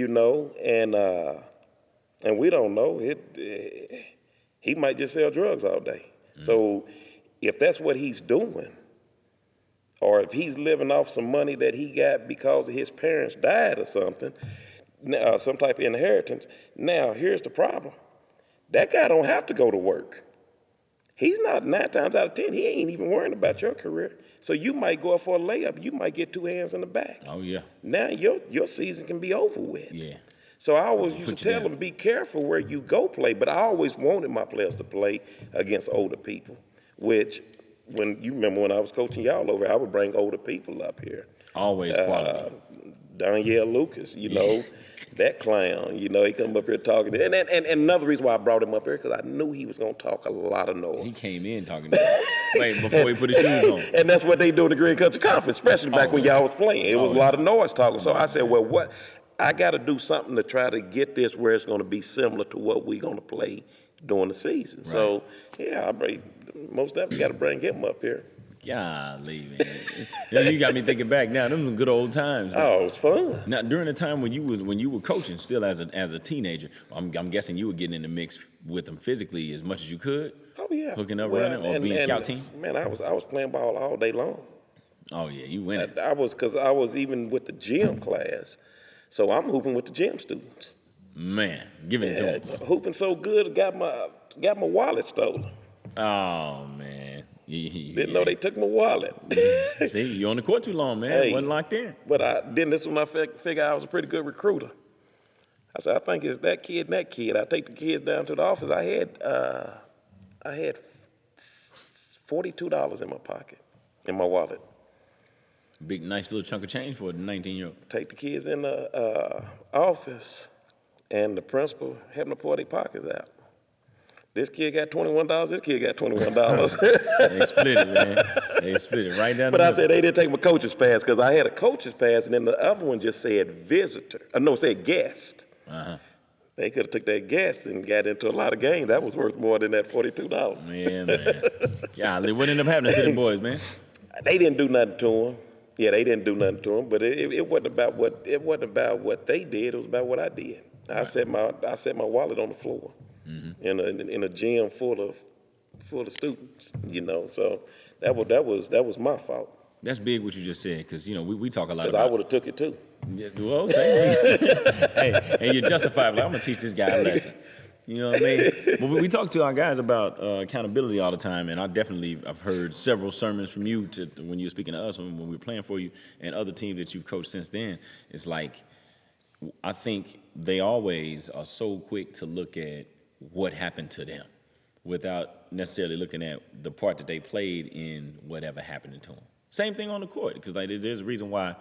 we don't know it. He might just sell drugs all day. So if that's what he's doing, or if he's living off some money that he got because his parents died or something, some type of inheritance. Now, here's the problem. That guy don't have to go to work. He's not 9 times out of 10. He ain't even worrying about your career. So you might go up for a layup. You might get 2 hands in the back. Oh, yeah. Now your season can be over with. Yeah. So I always used to Put you tell down. them, be careful where you go play. But I always wanted my players to play against older people, which when I was coaching y'all over, I would bring older people up here. Always quality. Danielle Lucas, that clown, he come up here talking. And another reason why I brought him up here, because I knew he was going to talk a lot of noise. He came in talking to me right before he put his shoes on. And that's what they do in the Green Country Conference, especially back when y'all was playing. It was a lot of noise talking. So I said, well, what? I got to do something to try to get this where it's going to be similar to what we're going to play during the season. Right. So, yeah, most definitely got to bring him up here. Golly, man. You got me thinking back now. Them were good old times. Oh, it was fun. Now, during the time when you were coaching, still as a teenager, I'm guessing you were getting in the mix with them physically as much as you could. Oh yeah, hooking up, running, or being scout team. Man, I was playing ball all day long. Oh yeah, you win it. I was even with the gym class, so I'm hooping with the gym students. Man, giving it to them. Hooping so good, got my wallet stolen. Oh man. Didn't know they took my wallet. See, you on the court too long, man. Wasn't locked in. But this is when I figured I was a pretty good recruiter. I said, I think it's that kid and that kid. I take the kids down to the office. I had $42 in my pocket, in my wallet. Big, nice little chunk of change for a 19-year-old. Take the kids in the office, and the principal having to pull their pockets out. This kid got $21. This kid got $21. They split it, man. They split it right down But the I said they didn't take my coach's pass because I had a coach's pass, and then the other one just said visitor. Said guest. Uh-huh. They could have took that guest and got into a lot of games. That was worth more than that $42. Yeah, man. Golly, what ended up happening to them boys, man? They didn't do nothing to him. Yeah, they didn't do nothing to him. But it wasn't about what they did. It was about what I did. Right. I set my wallet on the floor. Mm-hmm. in a gym full of students, So that was my fault. That's big what you just said, because we talk a lot about. Because I would have took it too. Yeah, well, same. Hey, and you're justified. Like, I'm gonna teach this guy a lesson. You know what I mean? But we talk to our guys about accountability all the time, and I've heard several sermons from you when you were speaking to us when we were playing for you, and other teams that you've coached since then. It's like I think they always are so quick to look at what happened to them without necessarily looking at the part that they played in whatever happened to them. Same thing on the court, because there's a reason why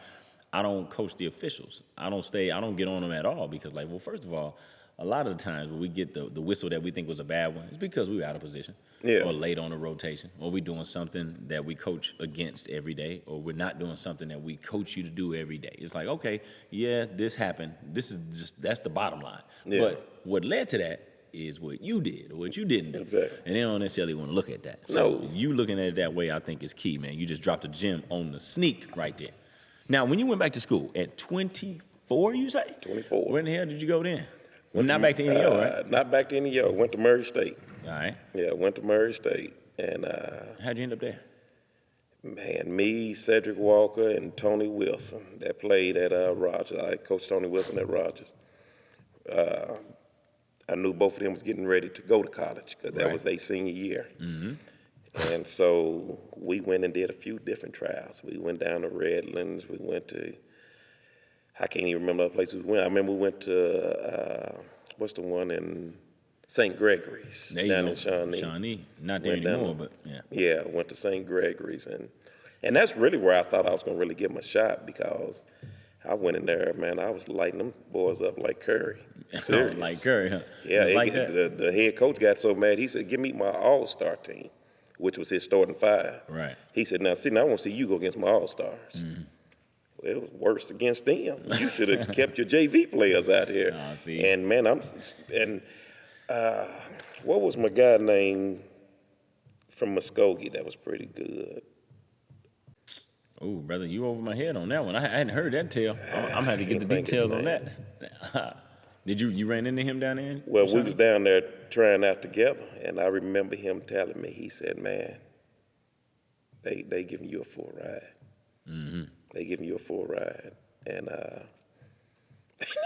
I don't coach the officials. I don't get on them at all, because first of all, a lot of the times when we get the whistle that we think was a bad one, it's because we were out of position, or late on a rotation, or we're doing something that we coach against every day, or we're not doing something that we coach you to do every day. It's like, okay, yeah, this happened. That's the bottom line. Yeah. But what led to that is what you did or what you didn't do. Exactly. And they don't necessarily want to look at that. So you looking at it that way, I think, is key, man. You just dropped a gem on the sneak right there. Now, when you went back to school at 24, you say? 24. Where in the hell did you go then? Not back to NEO, right? Not back to NEO. Went to Murray State. All right. Yeah, went to Murray State. And how'd you end up there? Man, me, Cedric Walker, and Tony Wilson that played at Rogers. I coached Tony Wilson at Rogers. I knew both of them was getting ready to go to college because that was their senior year. Mm-hmm. And so we went and did a few different trials. We went down to Redlands. We went to, I can't even remember the place we went. I remember we went to, what's the one in St. Gregory's down in Shawnee. Shawnee, not there anymore, but yeah. Yeah, went to St. Gregory's. And that's really where I thought I was going to really get my shot, because I went in there, man, I was lighting them boys up like Curry. Serious. Like Curry, huh? Yeah, like that. The head coach got so mad, he said, give me my all-star team, which was his starting five. Right. He said, now, Sidney, I want to see you go against my all-stars. Mm-hmm. Well, it was worse against them. You should have kept your JV players out here. Oh, see. And, man, what was my guy name from Muskogee that was pretty good? Oh, brother, you over my head on that one. I hadn't heard that tale. I'm having to get the details on that. Did you ran into him down there? Well, we was down there trying out together, and I remember him telling me, he said, man, they giving you a full ride. Mm-hmm. They giving you a full ride. And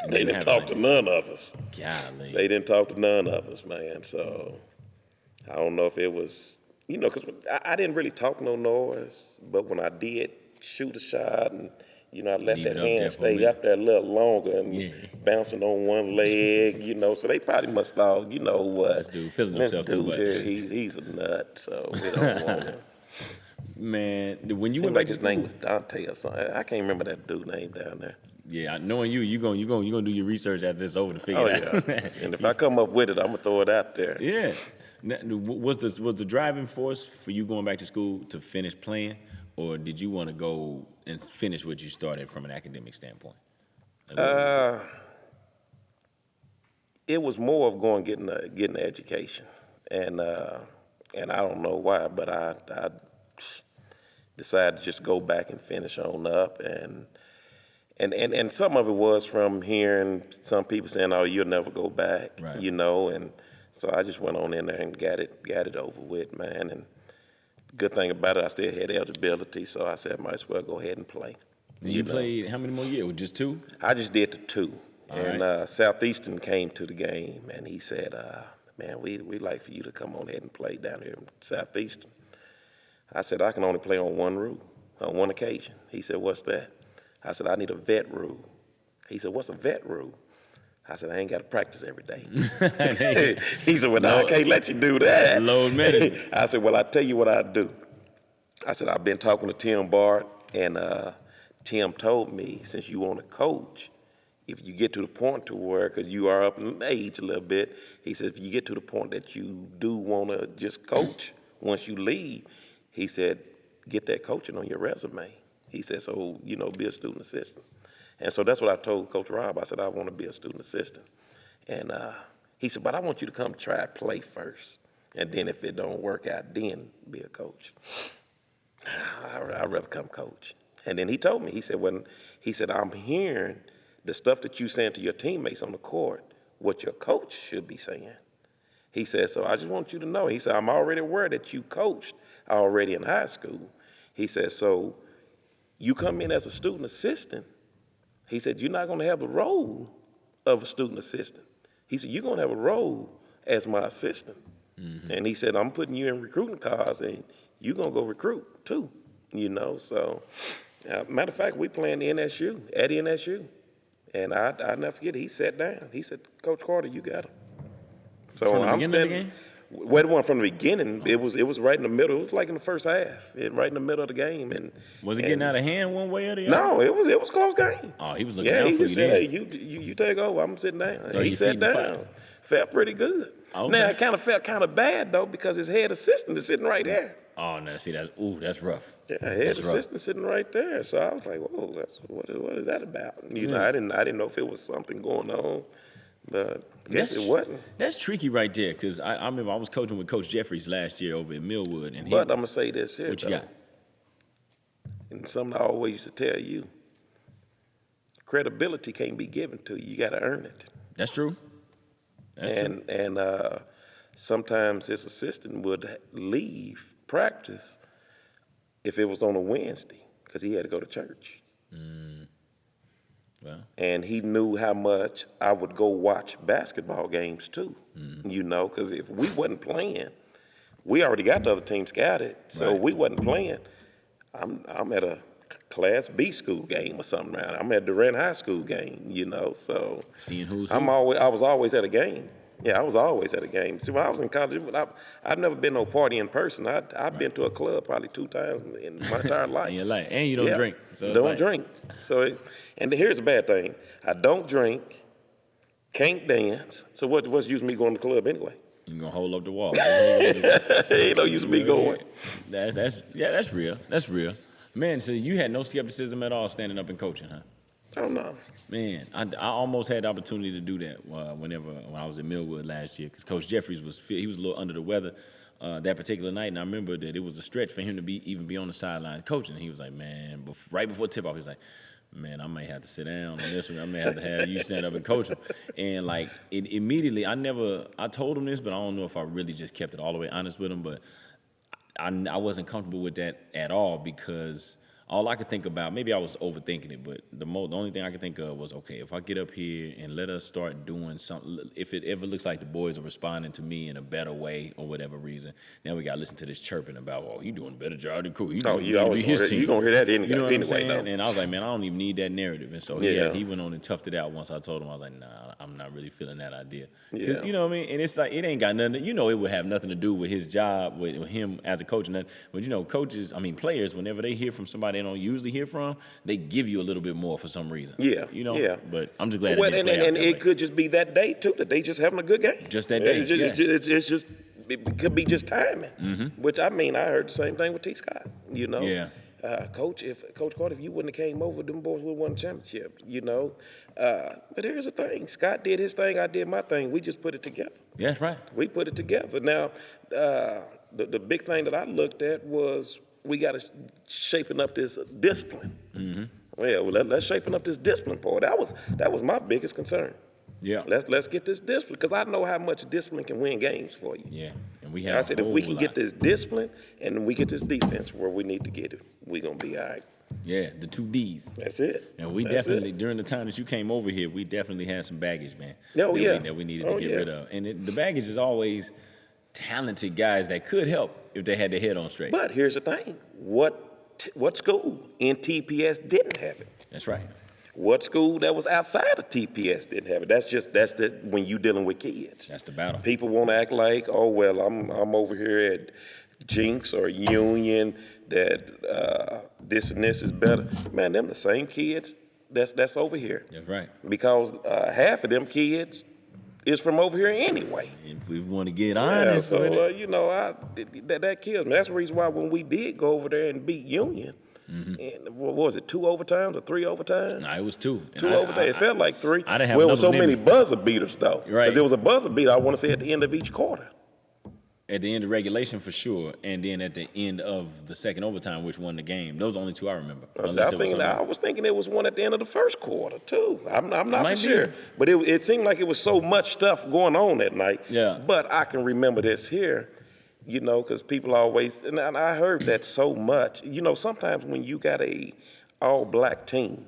they didn't talk to none of us. Golly. They didn't talk to none of us, man. So I don't know if it was, because I didn't really talk no noise, but when I did shoot a shot, and I let that hand stay up there a little longer and bouncing on one leg, so they probably must thought, what? This dude feeling himself too much. He's a nut, so we don't want him. Man, when you went back like his name was Dante or something. I can't remember that dude's name down there. Yeah, knowing you gonna do your research after it's over to figure it out. And if I come up with it, I'm gonna throw it out there. Yeah. Now, was the driving force for you going back to school to finish playing, or did you want to go and finish what you started from an academic standpoint? It was more of going getting an education, and I don't know why, but I decided to just go back and finish on up, and some of it was from hearing some people saying, "Oh, you'll never go back," Right. and so I just went on in there and got it over with, man. And the good thing about it, I still had eligibility, so I said, I might as well go ahead and play. And you played how many more years? Just 2? I just did the 2. All And right. Southeastern came to the game, and he said, man, we'd like for you to come on ahead and play down here in Southeastern. I said, I can only play on one occasion. He said, what's that? I said, I need a vet rule. He said, what's a vet rule? I said, I ain't got to practice every day. He said, well, no, I can't let you do that. Load management. I said, well, I'll tell you what I do. I said, I've been talking to Tim Bart, and Tim told me, since you want to coach, if you get to the point to where, because you are up in age a little bit, he said, if you get to the point that you do want to just coach once you leave, he said, get that coaching on your resume. He said, so, be a student assistant. And so that's what I told Coach Rob. I said, I want to be a student assistant. And he said, but I want you to come try to play first. And then if it don't work out, then be a coach. I'd rather come coach. And then he told me, he said, I'm hearing the stuff that you saying to your teammates on the court, what your coach should be saying. He said, so I just want you to know. He said, I'm already aware that you coached already in high school. He said, so you come in as a student assistant. He said, you're not going to have the role of a student assistant. He said, you're going to have a role as my assistant. Mm-hmm. And he said, I'm putting you in recruiting cars, and you're going to go recruit too, So, matter of fact, we playing the NSU, at the NSU. And I never forget, he sat down. He said, Coach Carter, you got him. So from the I'm beginning of the standing. game? Well, it wasn't from the beginning. It was right in the middle. It was like in the first half, right in the middle of the game. And was it getting out of hand one way or the other? No, it was a close game. Oh, he was looking Yeah, out he for you just said, then. hey, you take over. I'm sitting down. So he he sat feeding the down. fire. Felt pretty good. Okay. Now, it kind of felt kind of bad, though, because his head assistant is sitting right there. Oh, no, see, that's rough. Yeah, head That's assistant rough. sitting right there. So I was like, whoa, what is that about? I didn't know if it was something going on, but I guess it wasn't. That's tricky right there, because I remember I was coaching with Coach Jeffries last year over in Millwood. And But I'm going to say this here, what you though. got? And something I always used to tell you, credibility can't be given to you. You got to earn it. That's true. That's true. And sometimes his assistant would leave practice if it was on a Wednesday because he had to go to church. Well, And he knew how much I would go watch basketball games too, because if we wasn't playing, we already got the other team scouted, so Right. we wasn't playing. I'm at a Class B school game or something. Right? I'm at Durant High School game, so seeing who's I who. was always at a game. Yeah, I was always at a game. See, when I was in college, I've never been to a party in person. I've been to a club probably 2 times in my entire life. In your life. And you don't drink. So it's don't like- drink. And here's the bad thing. I don't drink, can't dance. So what's the use of me going to the club anyway? You're going to hold up the wall. Ain't no use of me going. That's real. That's real. Man, so you had no skepticism at all standing up and coaching, huh? Oh, no. Man, I almost had the opportunity to do that when I was in Millwood last year, because Coach Jeffries he was a little under the weather that particular night, and I remember that it was a stretch for him to even be on the sideline coaching. And he was like, man, right before tip-off, he was like, man, I may have to sit down on this one. I may have to have you stand up and coach him. And like immediately, I told him this, but I don't know if I really just kept it all the way honest with him, but I wasn't comfortable with that at all, because all I could think about, maybe I was overthinking it, but the only thing I could think of was, okay, if I get up here and let us start doing something, if it ever looks like the boys are responding to me in a better way or whatever reason, now we got to listen to this chirping about, oh, you doing a better job than cool. You always gonna hear that anyway. You know what I'm anyway, saying? though. And I was like, man, I don't even need that narrative. And so he went on and toughed it out once I told him. I was like, nah, I'm not really feeling that idea. 'Cause, Yeah. you know what I mean? And it's like, it ain't got nothing, it would have nothing to do with his job, with him as a coach and that. But, coaches, players, whenever they hear from somebody they don't usually hear from, they give you a little bit more for some reason. Yeah, You know? yeah. But I'm just glad Well, it didn't and play out that it way. could just be that day too, that they just having a good game. Just that day, It's just it could be just timing. Which I mean, I heard the same thing with T. Scott. You know, Yeah. Coach Carter, if you wouldn't have came over, them boys would have won the championship. You know, but here's the thing: Scott did his thing, I did my thing. We just put it together. Yeah, that's right. We put it together. Now, the big thing that I looked at was we got to shaping up this discipline. Well, let's shaping up this discipline part. That was my biggest concern. Yeah. Let's get this discipline, because I know how much discipline can win games for you. Yeah. And we have I said, a if we whole can get lot. this discipline and we get this defense where we need to get it, we're going to be all right. Yeah, the 2 Ds. That's it. And we That's definitely, it. during the time that you came over here, we definitely had some baggage, man. Oh, yeah. That we needed to Oh, get yeah. rid of. And the baggage is always talented guys that could help if they had their head on straight. But here's the thing. What school in TPS didn't have it? That's right. What school that was outside of TPS didn't have it? That's when you dealing with kids. That's the battle. People want to act like, oh well, I'm over here at Jinx or Union, that this and this is better. Man, them the same kids that's over here. That's right. Because half of them kids is from over here anyway. If we want to get Yeah, honest with so it. you know, that kills me. That's the reason why when we did go over there and beat Union, and what was it, 2 overtimes or 3 overtimes? Nah, it was 2. And 2 overtimes. It felt like 3. I didn't have well, it was so another many limit. buzzer beaters though. Right. Because there was a buzzer beater, I want to say, at the end of each quarter. At the end of regulation for sure, and then at the end of the second overtime, which won the game. Those are the only 2 I remember. I Unless it was something- I was thinking there was one at the end of the first quarter too. I'm not might for be. sure, but it seemed like it was so much stuff going on that night. Yeah. But I can remember this here, you know, because people always, and I heard that so much. You know, sometimes when you got a all-black team,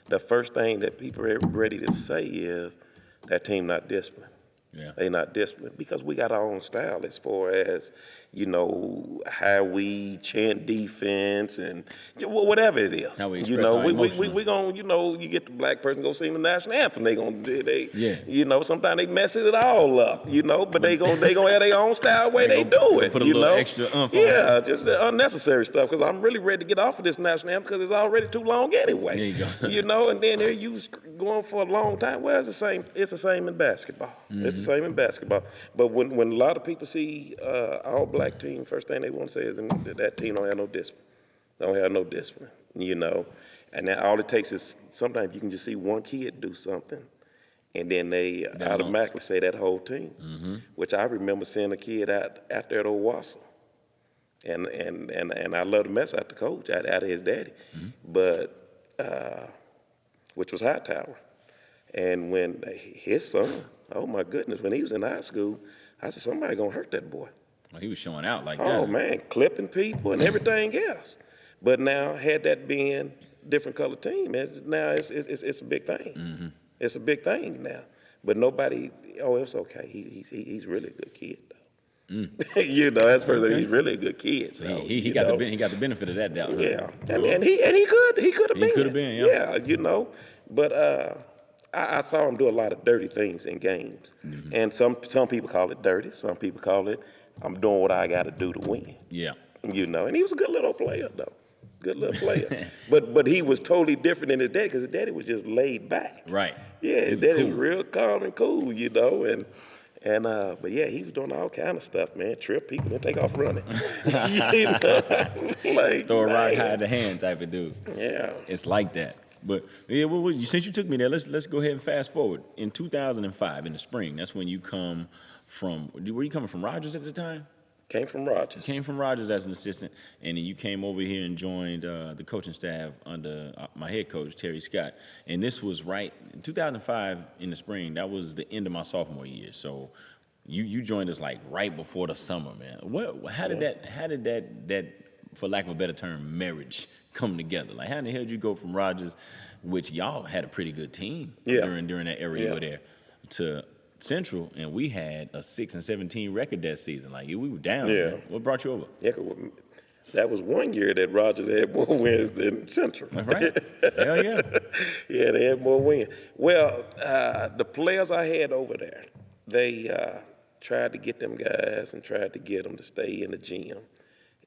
the first thing that people are ready to say is that team not disciplined. Yeah. They not disciplined because we got our own style as far as, you know, how we chant defense and whatever it is. How we you express know, our we emotions. gonna, you know, you get the black person go sing the national anthem. They Yeah. you know, sometimes they mess it all up, you know, but they gonna have their own style way they gonna do it. put a you little know, extra oomph on yeah, just unnecessary stuff. Because I'm really ready to get off of this national anthem because it's already too long anyway. There you go. You know, and then here you going for a long time. Well, it's the same. It's the same in basketball. It's the same in basketball. But when a lot of people see all black team, first thing they want to say is that team don't have no discipline. Don't have no discipline. You know, and then all it takes is sometimes you can just see one kid do something, and then they automatically say that whole team. Which I remember seeing a kid out there at Owasso. And I love to mess out the coach out of his daddy, but which was Hightower. And when his son, oh my goodness, when he was in high school, I said, somebody gonna hurt that boy. Well, he was showing out like that. Oh man, clipping people and everything else. But now, had that been different color team, it's a big thing. It's a big thing now. But nobody, oh, it's okay. He's really a good kid though. You know, that's person. He's really a good kid. So, He got the benefit of that doubt. Huh? Yeah, and he could have been. He could have been, yeah. Yeah, you know, but I saw him do a lot of dirty things in games, and some people call it dirty. Some people call it I'm doing what I got to do to win. Yeah. You know, and he was a good little player though. Good little player. but he was totally different than his daddy because his daddy was just laid back. Right. Yeah, He his was daddy cool. was real calm and cool, you know, and but yeah, he was doing all kind of stuff, man. Trip people and take off running. You know? Like, Throw a rock, man. hide the hand type of dude. Yeah. It's like that. But yeah, since you took me there, let's go ahead and fast forward. In 2005, in the spring, that's when you come from. Were you coming from Rogers at the time? Came from Rogers. Came from Rogers as an assistant, and then you came over here and joined the coaching staff under my head coach, Terry Scott. And this was right in 2005 in the spring. That was the end of my sophomore year. So you joined us like right before the summer, man. How did that, for lack of a better term, marriage come together? Like, how in the hell did you go from Rogers, which y'all had a pretty good team during that era you were there, to Central, and we had a 6-17 record that season. Like, we were down. Yeah. Man. What brought you over? Yeah, 'cause that was one year that Rogers had more wins than Central. That's right. Hell yeah. Yeah, they had more wins. Well, the players I had over there, they tried to get them guys and tried to get them to stay in the gym.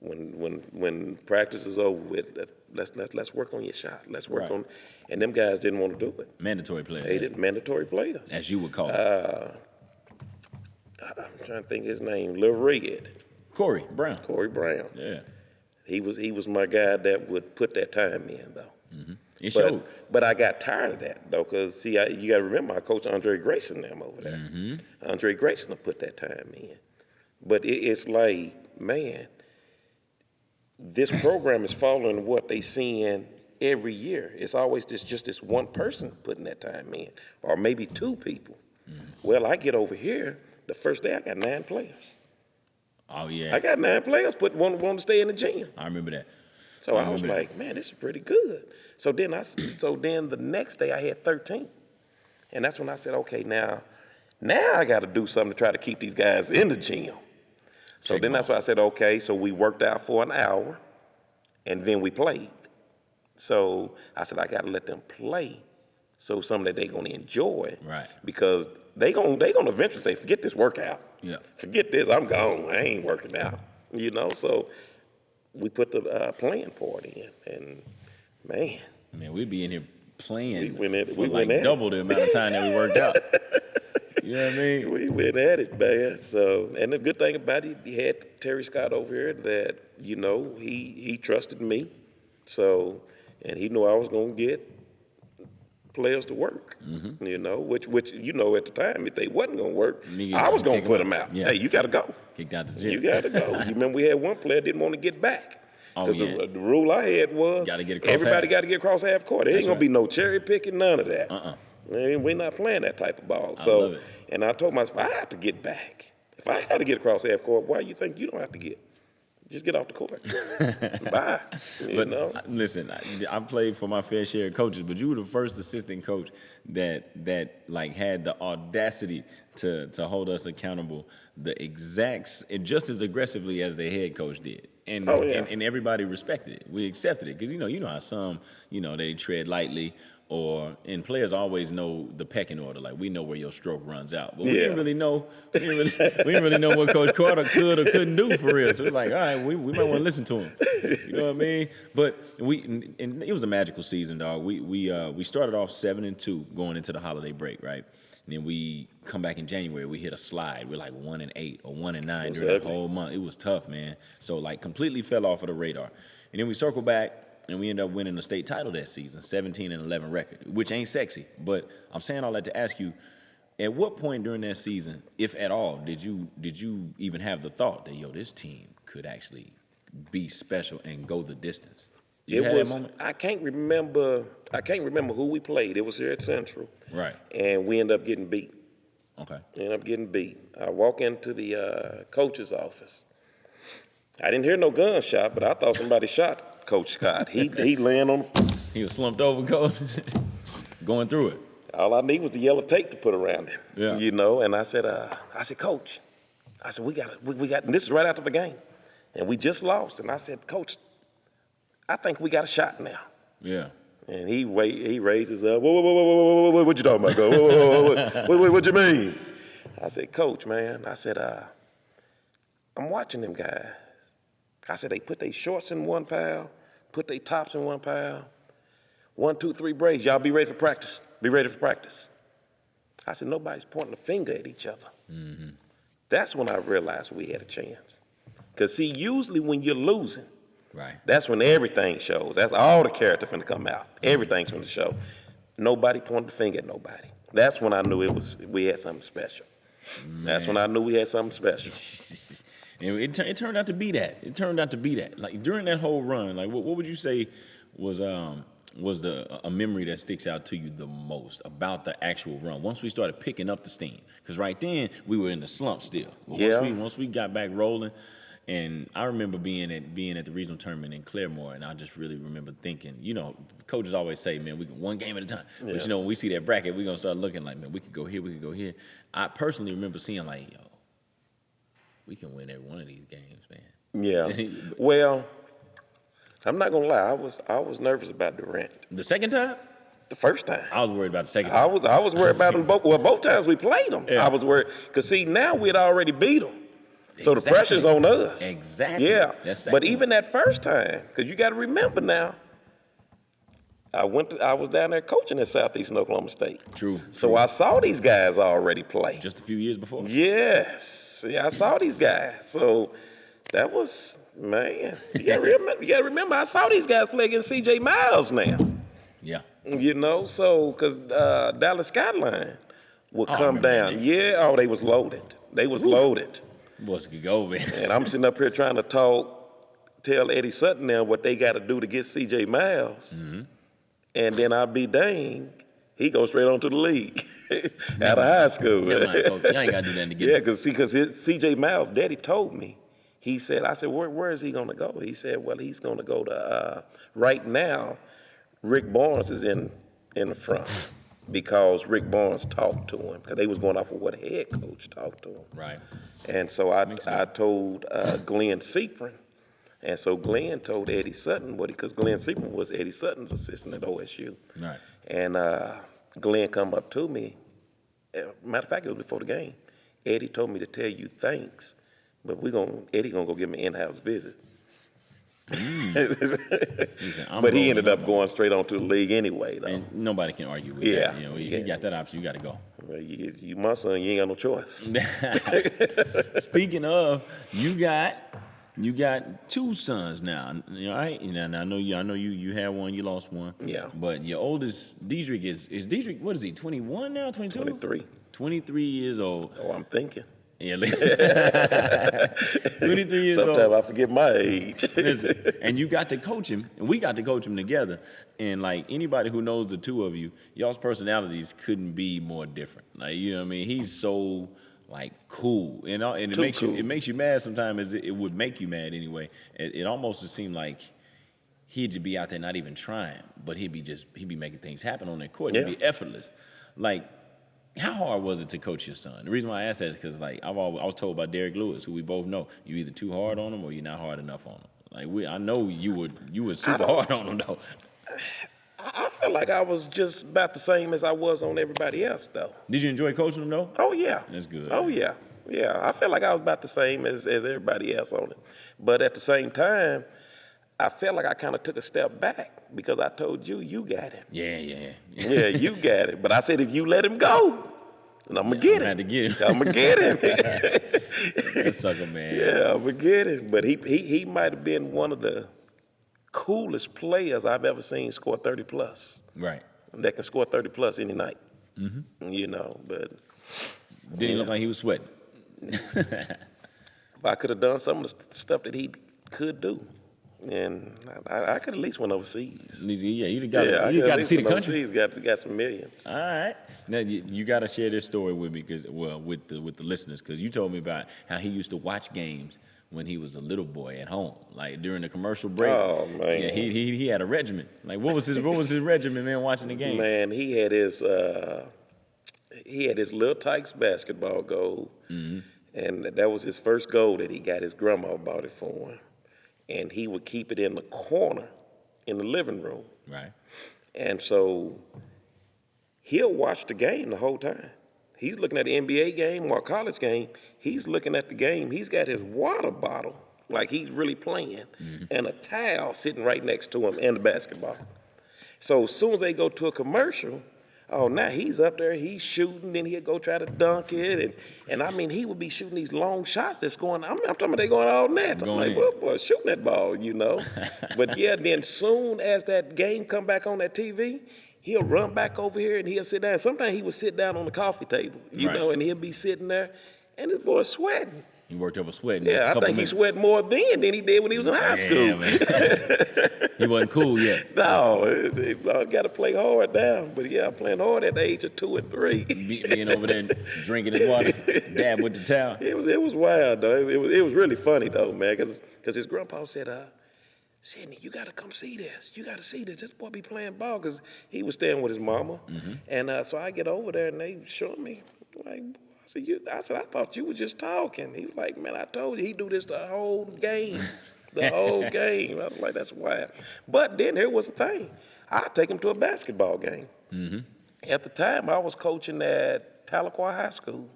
When practice is over with, let's work on your shot. Let's work Right. on, and them guys didn't want to do it. Mandatory players. They did mandatory players. As you would call it. I'm trying to think his name. Lil Red, Corey Brown. Corey Brown. Yeah. He was my guy that would put that time in though. It showed. But I got tired of that though, because see, you got to remember I coach Andre Grayson them over there. Andre Grayson will put that time in. But it's like, man, this program is following what they seeing every year. It's always just this one person putting that time in, or maybe two people. Well, I get over here, the first day I got 9 players. Oh yeah. I got 9 players want to stay in the gym. I remember that. So I was like, man, this is pretty good. So then the next day I had 13. And that's when I said, okay, now I got to do something to try to keep these guys in the gym. So then that's why I said, okay, so we worked out for an hour and then we played. So I said, I got to let them play so something that they're going to enjoy. Right. Because they gonna eventually say, forget this workout. Yeah. Forget this, I'm gone. I ain't working out. So we put the playing part in, and man, we'd be in here playing we went at double the amount of time that we worked out. You know what I mean? we went at it, man. So, and the good thing about it, he had Terry Scott over here that, he trusted me. So, and he knew I was going to get players to work, which at the time, if they wasn't going to work, I was going to put them out. Yeah. Hey, you got to go. Kicked out the gym. You got to go. You remember we had one player didn't want to get back. Oh, Because yeah. the rule I had was Gotta get across everybody half. got to get across half court. There ain't going to be no cherry picking, none of that. We're not playing that type of ball. I love it. And I told myself, I have to get back. If I got to get across half court, why you think you don't have to get? Just get off the court. Bye. Listen, I played for my fair share of coaches, but you were the first assistant coach that had the audacity to hold us accountable just as aggressively as the head coach did. And and everybody respected it. We accepted it because you know how some they tread lightly, and players always know the pecking order. Like we know where your stroke runs out, but we didn't really know. We didn't really know what Coach Carter could or couldn't do for real. So it's like, all right, we might want to listen to him. You know what I mean? But and it was a magical season, dog. We started off 7-2 going into the holiday break, right? And then we come back in January, we hit a slide. We're like 1-8 or 1-9 during that whole month. It was tough, man. So like completely fell off of the radar. And then we circle back and we end up winning the state title that season, 17-11 record, which ain't sexy. But I'm saying all that to ask you, at what point during that season, if at all, did you even have the thought that this team could actually be special and go the distance? Did you have that moment? I can't remember who we played. It was here at Central. Right. And we ended up getting beat. Okay. I walk into the coach's office. I didn't hear no gunshot, but I thought somebody shot Coach Scott. He laying on. He was slumped over, coach, going through it. All I need was the yellow tape to put around him. Yeah. And I said, Coach, we got, and this is right after the game, and we just lost. And I said, Coach, I think we got a shot now. Yeah. And he raises up. Whoa, what you talking about, Coach? What you mean? I said, Coach, man. I said, I'm watching them guys. I said, they put their shorts in one pile, put their tops in one pile. 1, 2, 3 breaks. Y'all be ready for practice. Be ready for practice. I said, nobody's pointing a finger at each other. That's when I realized we had a chance. Because, see, usually when you're losing, right, that's when everything shows. That's all the character finna come out. Everything's finna show. Nobody pointed the finger at nobody. That's when I knew we had something special. Man. That's when I knew we had something special. And it turned out to be that. It turned out to be that. Like during that whole run, like what would you say was a memory that sticks out to you the most about the actual run? Once we started picking up the steam, because right then we were in the slump still. But once we got back rolling, and I remember being at the regional tournament in Claremore, and I just really remember thinking, coaches always say, man, we can one game at a time. Yeah. But when we see that bracket, we're gonna start looking like, man, we could go here, we could go here. I personally remember seeing like, we can win every one of these games, man. Yeah. Well, I'm not gonna lie. I was nervous about Durant. The second time? The first time. I was worried about the second time. I was worried about them both. Well, both times we played them. Yeah. I was worried because see now we'd already beat them. So the pressure's on us. Exactly. Yeah. But even that first time, because you got to remember now, I was down there coaching at Southeastern Oklahoma State. True. So I saw these guys already play. Just a few years before. Yes. Yeah, I saw these guys. So that was, man, you gotta remember, I saw these guys play against C.J. Miles now. Yeah. You know, so, because Dallas Skyline would come down. That. Yeah, they was loaded. They was loaded. Boys could go, man. And I'm sitting up here trying to tell Eddie Sutton now what they got to do to get C.J. Miles. Mm-hmm. And then I'll be dang, he goes straight on to the league out of high school. Y'all ain't got to do that again. Yeah, because C.J. Miles' daddy told me. He said, I said, where is he going to go? He said, well, he's going to go to, right now, Rick Barnes is in the front because Rick Barnes talked to him because they was going off of what the head coach talked to him. Right. And so I told Glenn Seeprin. And so Glenn told Eddie Sutton, because Glenn Seeprin was Eddie Sutton's assistant at OSU. Right. And Glenn come up to me. Matter of fact, it was before the game. Eddie told me to tell you thanks, but Eddie gonna go give me an in-house visit. But he ended up going straight on to the league anyway, though. And nobody can argue with that. You know, if you got that option, you got to go. Well, you my son, you ain't got no choice. Speaking of, you got two sons now. You know, right? And I know you had one, you lost one. Yeah. But your oldest, Diedrich, is Diedrich, what is he, 21 now, 22? 23. 23 years old. Oh, I'm thinking. Yeah, 23 years old. Sometimes I forget my age. Listen, and you got to coach him, and we got to coach him together. And like anybody who knows the two of you, y'all's personalities couldn't be more different. Like, you know what I mean? He's so like cool, and it makes you mad sometimes. It would make you mad anyway. It almost just seemed like he'd just be out there not even trying, but he'd be making things happen on that court. It'd be effortless. Like, how hard was it to coach your son? The reason why I asked that is because like I was told by Derek Lewis, who we both know, you either too hard on him or you're not hard enough on him. Like I know you were super hard on him though. I felt like I was just about the same as I was on everybody else, though. Did you enjoy coaching him though? Oh yeah, that's good. Oh yeah. I felt like I was about the same as everybody else on it, but at the same time, I felt like I kind of took a step back because I told you got it. Yeah. Yeah, you got it. But I said, if you let him go, then I'm going to get him. I had to get him. I'm going to get him. That sucker, man. Yeah, I'm going to get him. But he might have been one of the coolest players I've ever seen score 30-plus. Right. That can score 30-plus any night. Mm-hmm. You know, but... Didn't look like he was sweating. If I could have done some of the stuff that he could do. And I could at least went overseas. Yeah, you got to see the country. Got some millions. All right. Now you got to share this story with me with the listeners, because you told me about how he used to watch games when he was a little boy at home, like during the commercial break. Oh man. Yeah, he had a regimen. Like what was his regimen, man, watching the game? Man, he had his Little Tykes basketball goal, and that was his first goal that he got. His grandma bought it for him. And he would keep it in the corner in the living room. Right. And so he'll watch the game the whole time. He's looking at the NBA game or a college game. He's looking at the game. He's got his water bottle, like he's really playing, and a towel sitting right next to him and the basketball. So as soon as they go to a commercial, now he's up there, he's shooting, then he'll go try to dunk it. And I mean, he would be shooting these long shots that's going, I'm talking about they going all net. I'm like, boy, shooting that ball, you know. But yeah, then soon as that game come back on that TV, he'll run back over here and he'll sit down. Sometimes he would sit down on the coffee table, you know, and he'll be sitting there, and this boy's sweating. He worked up a sweat. Yeah, I think he sweat more then than he did when he was in high school. Man. He wasn't cool yet. No, got to play hard now. But yeah, I'm playing hard at the age of 2 and 3. Being over there drinking his water, dab with the towel. It was wild though. It was really funny though, man. Because his grandpa said, Sidney, you got to come see this. You got to see this. This boy be playing ball, because he was staying with his mama. And so I get over there and they show me like. I said, I thought you were just talking. He was like, man, I told you, he do this the whole game. The whole game. I was like, that's wild. But then here was the thing. I'd take him to a basketball game. At the time, I was coaching at Tahlequah High School.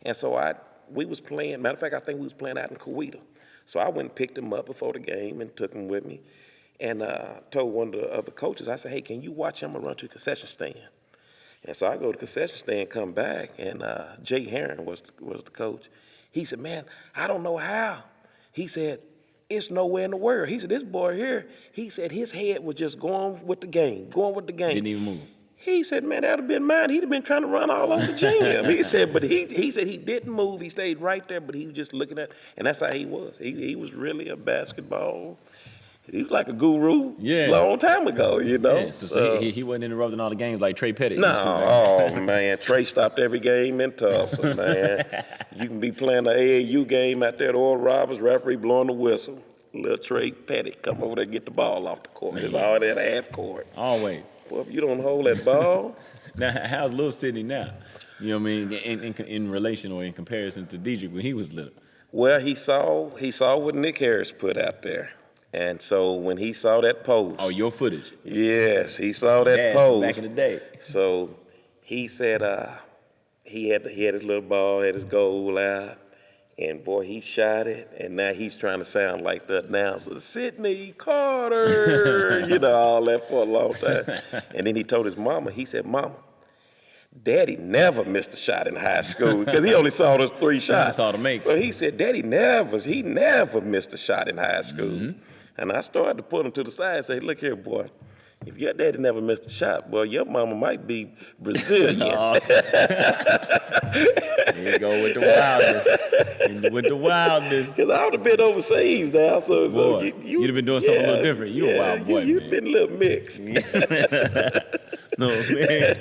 And so we was playing, matter of fact, I think we was playing out in Coweta. So I went and picked him up before the game and took him with me. and told one of the other coaches, I said, hey, can you watch him run to the concession stand? And so I go to the concession stand, come back, and Jay Herron was the coach. He said, man, I don't know how. He said, it's nowhere in the world. He said, this boy here, he said his head was just going with the game. Didn't even move. He said, man, that would have been mine. He'd have been trying to run all over the gym. He said, but he said he didn't move. He stayed right there, but he was just looking at, and that's how he was. He was really a basketball. He was like a guru long time ago, you know. Yeah, so he wasn't interrupting all the games like Trey Pettit. No, oh, man. Trey stopped every game in Tulsa, man. You can be playing the AAU game out there at Oral Roberts, referee blowing the whistle. Little Trey Pettit come over there and get the ball off the court. It's all at half court. Always. Well, if you don't hold that ball. Now, how's little Sidney now? You know what I mean? In relation or in comparison to Dedrick when he was little. Well, he saw what Nick Harris put out there. And so when he saw that post. Oh, your footage. Yes, he saw that post. Back in the day. So he said he had his little ball, had his goal out, and boy, he shot it, and now he's trying to sound like the announcer, Sidney Carter, you know, all that for a long time. And then he told his mama, he said, Mama, Daddy never missed a shot in high school because he only saw those 3 shots. Saw the makes. So he said, Daddy never missed a shot in high school. Mm-hmm. And I started to put him to the side and say, look here, boy, if your daddy never missed a shot, boy, your mama might be Brazilian. Here you go with the wildness. Because I would have been overseas now. So you'd have been doing something a little different. You a wild boy, You've been a little mixed. No, man.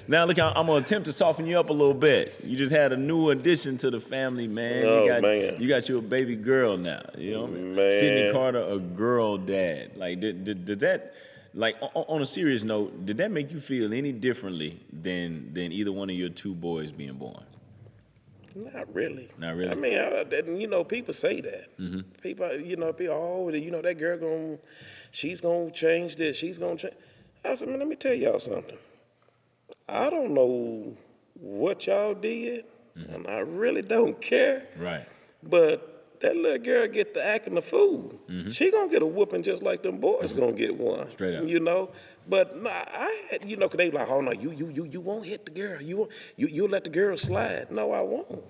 Now, look, I'm going to attempt to soften you up a little bit. You just had a new addition to the family, man. Man. You got you a baby girl now. You know what I mean? Man. Sidney Carter, a girl dad. Like, did that, like, on a serious note, did that make you feel any differently than either one of your 2 boys being born? Not really. Not really? I mean, you know, people say that. Mm-hmm. People, that girl she's going to change this. She's going to change. I said, man, let me tell y'all something. I don't know what y'all did, and I really don't care. Right. But that little girl get to acting a fool. Mm-hmm. She gonna get a whooping just like them boys gonna get one. Straight up. You know. But no, I had, cause they like, oh no, you won't hit the girl. You'll let the girl slide. No, I won't.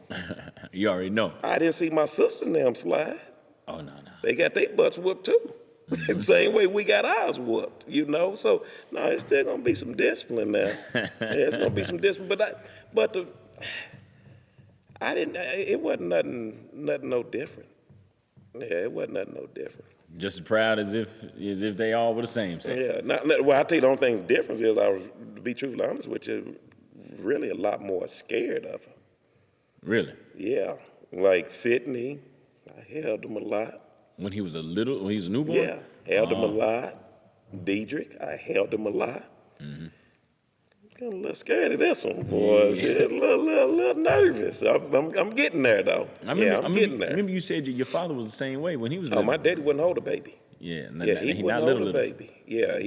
You already know. I didn't see my sisters and them slide. Oh no. They got their butts whooped too. Mm-hmm. Same way we got ours whooped, you know. So no, it's still gonna be some discipline now. It's gonna be some discipline. It wasn't nothing no different. Yeah, it wasn't nothing no different. Just as proud as if they all were the same sex. Yeah. Well, I tell you, the only thing difference is I was, to be truthfully honest with you, really a lot more scared of her. Really? Yeah. Like Sidney, I held him a lot. When he was a newborn? Yeah, held him a lot. Dedrick, I held him a lot. Mm-hmm. I'm a little scared of this one, boys. Yeah. A little nervous. I'm getting there, though. I'm getting there. I remember you said your father was the same way when he was little. Oh, my daddy wouldn't hold a baby. Yeah, he wouldn't hold a baby. Yeah,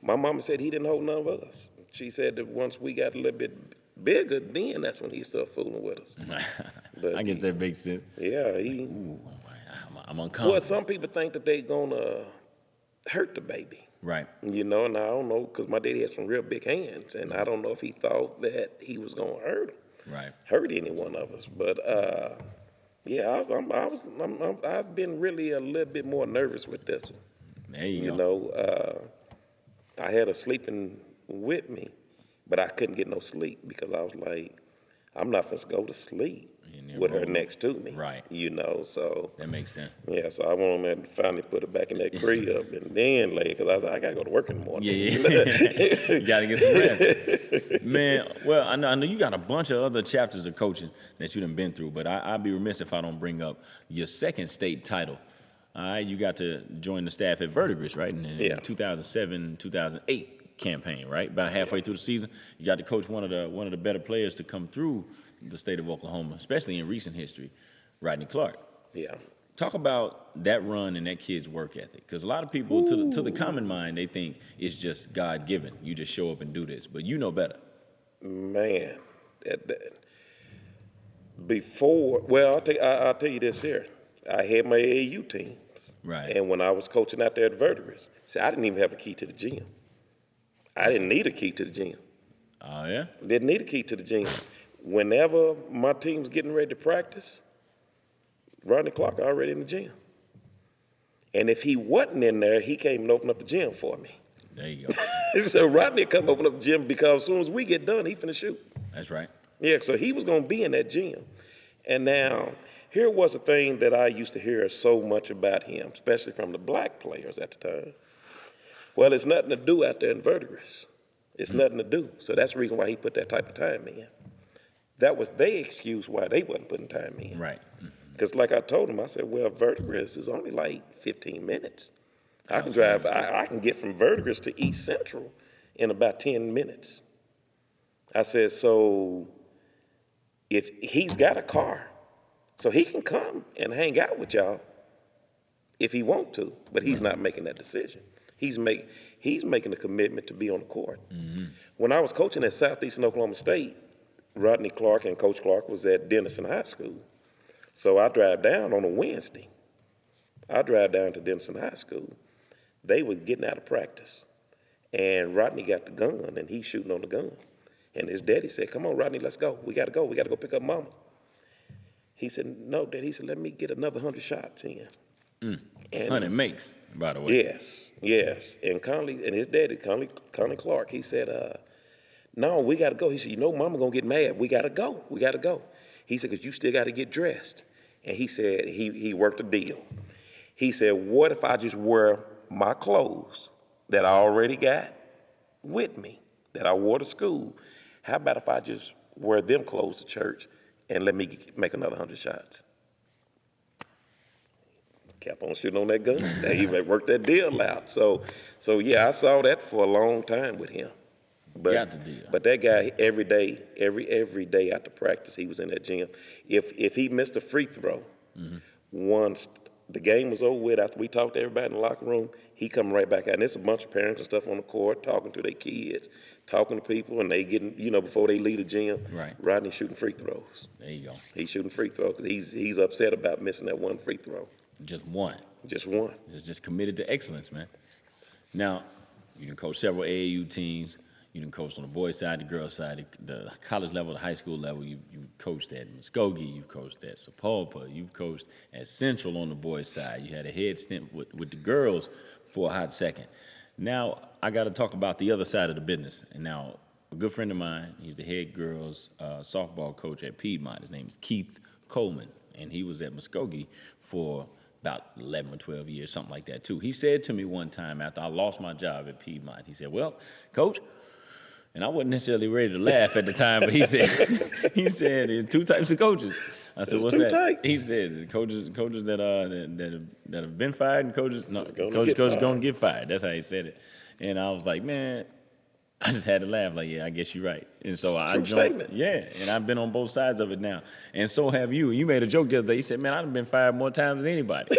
my mama said he didn't hold none of us. She said that once we got a little bit bigger, then that's when he started fooling with us. But I guess that makes sense. Yeah, Ooh, I'm uncomfortable. Well, some people think that they gonna hurt the baby. Right. You know, and I don't know, because my daddy had some real big hands, and I don't know if he thought that he was gonna hurt him. Right. Hurt any one of us. But yeah, I've been really a little bit more nervous with this one. There you go. You know, I had her sleeping with me, but I couldn't get no sleep because I was like, I'm not supposed to go to sleep with her next to me. Right. You know, so. That makes sense. Yeah, so I went on there and finally put her back in that crib and then lay, because I was like, I got to go to work in the morning. Yeah. You got to get some rest. Man, well, I know you got a bunch of other chapters of coaching that you done been through, but I'd be remiss if I don't bring up your second state title. All right, you got to join the staff at Verdigris, right? In the 2007-2008 campaign, right? About halfway through the season, you got to coach one of the better players to come through the state of Oklahoma, especially in recent history, Rodney Clark. Yeah. Talk about that run and that kid's work ethic, because a lot of people, to the common mind, they think it's just God-given. You just show up and do this, but you know better. Man, I'll tell you this here. I had my AAU teams. Right. And when I was coaching out there at Verdigris, see, I didn't even have a key to the gym. I didn't need a key to the gym. Oh, yeah? Didn't need a key to the gym. Whenever my team was getting ready to practice, Rodney Clark already in the gym. And if he wasn't in there, he came and opened up the gym for me. There you go. So Rodney come open up the gym because as soon as we get done, he finna shoot. That's right. Yeah, so he was gonna be in that gym. And now, here was a thing that I used to hear so much about him, especially from the black players at the time. Well, it's nothing to do out there in Verdigris. It's nothing to do. So that's the reason why he put that type of time in. That was their excuse why they wasn't putting time in. Right. Because like I told him, I said, well, Verdigris is only like 15 minutes. I can drive, I can get from Verdigris to East Central in about 10 minutes. I said, so if he's got a car, so he can come and hang out with y'all if he want to, but he's not making that decision. He's making a commitment to be on the court. Mm-hmm. When I was coaching at Southeastern Oklahoma State, Rodney Clark and Coach Clark was at Denison High School. So I drive down on a Wednesday. I drive down to Denison High School. They was getting out of practice. And Rodney got the gun, and he's shooting on the gun. And his daddy said, come on, Rodney, let's go. We got to go. We got to go pick up Mama. He said, no, Daddy. He said, let me get another 100 shots in. 100 makes, by the way. Yes. And Conley, and his daddy, Conley Clark, he said, no, we got to go. He said, you know, Mama going to get mad. We got to go. He said, because you still got to get dressed. And he said, he worked a deal. He said, what if I just wear my clothes that I already got with me, that I wore to school? How about if I just wear them clothes to church and let me make another 100 shots? Kept on shooting on that gun. He worked that deal out. So yeah, I saw that for a long time with him. Got the deal. But that guy, every day after practice, he was in that gym. If he missed a free throw, once the game was over with, after we talked to everybody in the locker room, he come right back out. And there's a bunch of parents and stuff on the court talking to their kids, talking to people, and they getting, before they leave the gym. Right. Rodney shooting free throws. There you go. He's shooting free throws because he's upset about missing that one free throw. Just one. Just one. Just committed to excellence, man. Now, you can coach several AAU teams. You can coach on the boys' side, the girls' side, the college level, the high school level. You coached at Muskogee. You coached at Sapulpa. You've coached at Central on the boys' side. You had a head stint with the girls for a hot second. Now, I got to talk about the other side of the business. And now, a good friend of mine, he's the head girls softball coach at Piedmont. His name is Keith Coleman, and he was at Muskogee for about 11 or 12 years, something like that, too. He said to me one time after I lost my job at Piedmont, he said, well, Coach, and I wasn't necessarily ready to laugh at the time, but he said there's two types of coaches. I said, what's that? Types. He said coaches that have been fired and coaches gonna get fired. That's how he said it. And I was like, man, I just had to laugh. Like, yeah, I guess you're right. And so I joined. Statement. Yeah, and I've been on both sides of it now. And so have you. You made a joke the other day. You said, man, I've been fired more times than anybody.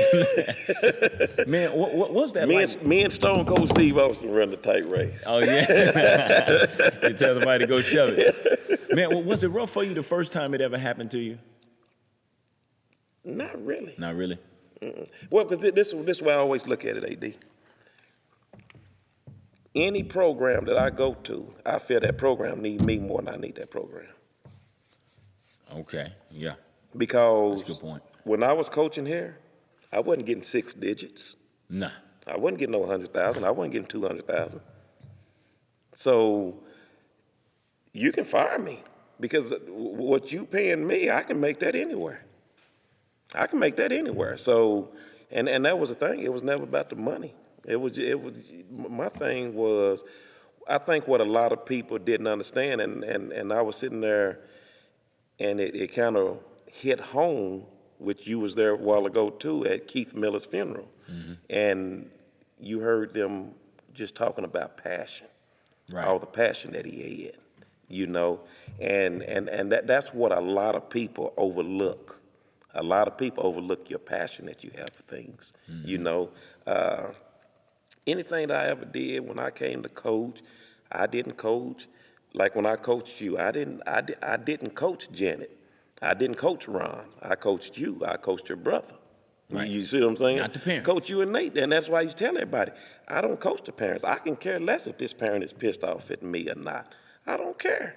Man, what's that like? Me and Stone Cold Steve Austin run the tight race. Oh, yeah. You tell somebody to go shove it. Man, was it rough for you the first time it ever happened to you? Not really. Not really? Mm-mm. Well, because this is why I always look at it, AD. Any program that I go to, I feel that program need me more than I need that program. Okay, yeah. Because that's a good point. When I was coaching here, I wasn't getting 6 digits. Nah. I wasn't getting no 100,000. I wasn't getting 200,000. So you can fire me because what you paying me, I can make that anywhere. So, and that was the thing. It was never about the money. It was. My thing was, I think what a lot of people didn't understand, and I was sitting there, and it kind of hit home, which you was there a while ago too, at Keith Miller's funeral, and you heard them just talking about passion, right. All the passion that he had, and that's what a lot of people overlook. A lot of people overlook your passion that you have for things, Anything that I ever did when I came to coach, I didn't coach. Like when I coached you, I didn't coach Janet. I didn't coach Ron. I coached you. I coached your brother. Right. You see what I'm saying? Not the parents. Coach you and Nate, and that's why you tell everybody, I don't coach the parents. I can care less if this parent is pissed off at me or not. I don't care.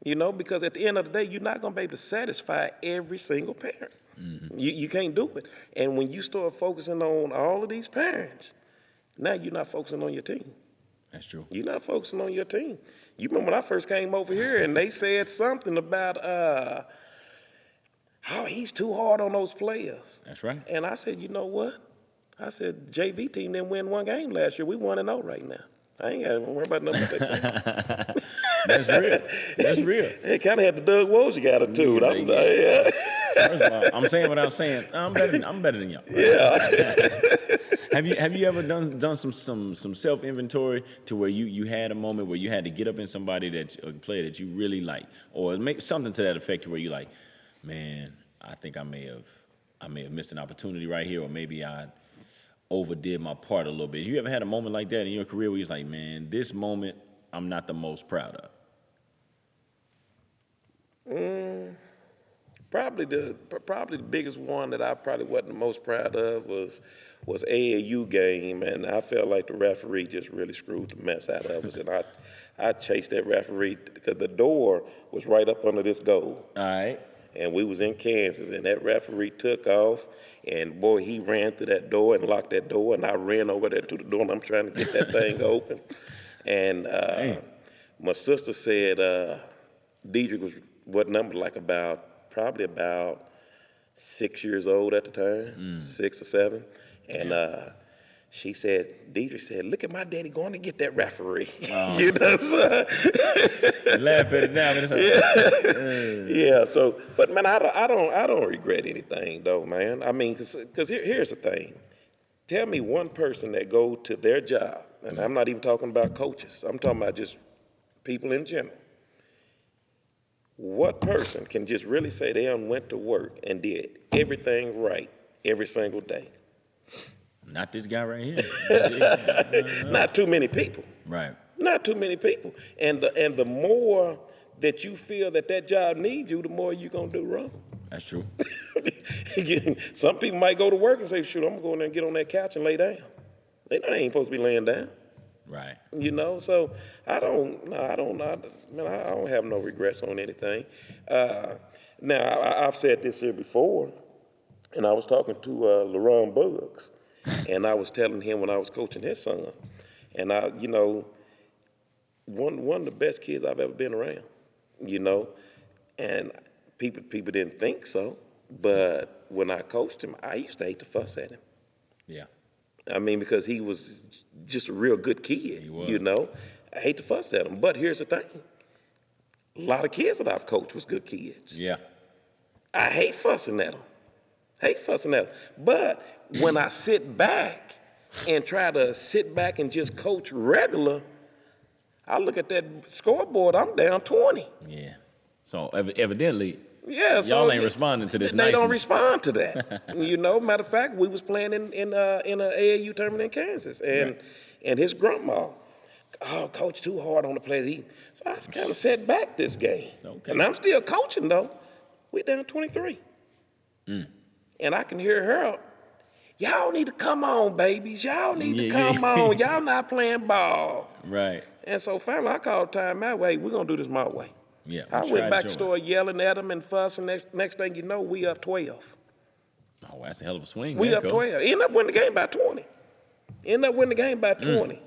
Because at the end of the day, you're not going to be able to satisfy every single parent. Mm-hmm. You can't do it. And when you start focusing on all of these parents, now you're not focusing on your team. That's true. You're not focusing on your team. You remember when I first came over here and they said something about, he's too hard on those players. That's right. And I said, you know what? I said, JV team didn't win one game last year. We 1-0 right now. I ain't got to worry about nothing but that team. That's real. That's real. It kind of had the Doug Wojcik attitude. Yeah. First of all, I'm saying what I'm saying. I'm better than y'all. Yeah. Have you ever done some self inventory to where you had a moment where you had to get up in somebody a player that you really like, or make something to that effect to where you like, man, I think I may have missed an opportunity right here, or maybe I overdid my part a little bit. You ever had a moment like that in your career where you're like, man, this moment I'm not the most proud of? Probably the biggest one that I probably wasn't the most proud of was AAU game, and I felt like the referee just really screwed the mess out of us, and I chased that referee because the door was right up under this goal. All right. And we was in Kansas, and that referee took off, and boy, he ran through that door and locked that door, and I ran over there to the door, and I'm trying to get that thing open. And my sister said Deidre was what number, like probably about 6 years old at the time, 6 or 7. And she said, Deidre said, look at my daddy going to get that referee. Oh. You know what I'm saying? Laugh at it now, but it's like, Yeah, so, but man, I don't regret anything though, man. I mean, because here's the thing. Tell me one person that go to their job, and I'm not even talking about coaches. I'm talking about just people in general. What person can just really say they went to work and did everything right every single day? Not this guy right here. Not too many people. Right. Not too many people. And the more that you feel that job needs you, the more you're going to do wrong. That's true. Some people might go to work and say, shoot, I'm going to go in there and get on that couch and lay down. They know they ain't supposed to be laying down. Right. So I don't have no regrets on anything. Now, I've said this here before, and I was talking to LaRon Buggs, and I was telling him when I was coaching his son, and one of the best kids I've ever been around, and people didn't think so, but when I coached him, I used to hate to fuss at him. Yeah. I mean, because he was just a real good kid, He was. I hate to fuss at him, but here's the thing. A lot of kids that I've coached was good kids. Yeah. I hate fussing at them. But when I sit back and try to sit back and just coach regular, I look at that scoreboard, I'm down 20. Yeah. So evidently, Yeah, y'all ain't responding to this They don't niceness. respond to that. Matter of fact, we was playing in an AAU tournament in Kansas, and his grandma, coach too hard on the players. So I was kind of set back this game. Okay. And I'm still coaching, though. We down 23. And I can hear her, y'all need to come on, babies. Y'all need to come on. Y'all not playing ball. Right. And so finally I called time my way. We're going to do this my way. Yeah. I went back and started yelling at them and fussing. Next thing you know, we up 12. Oh, that's a hell of a swing. We man, up Cole. 12. End up winning the game by 20.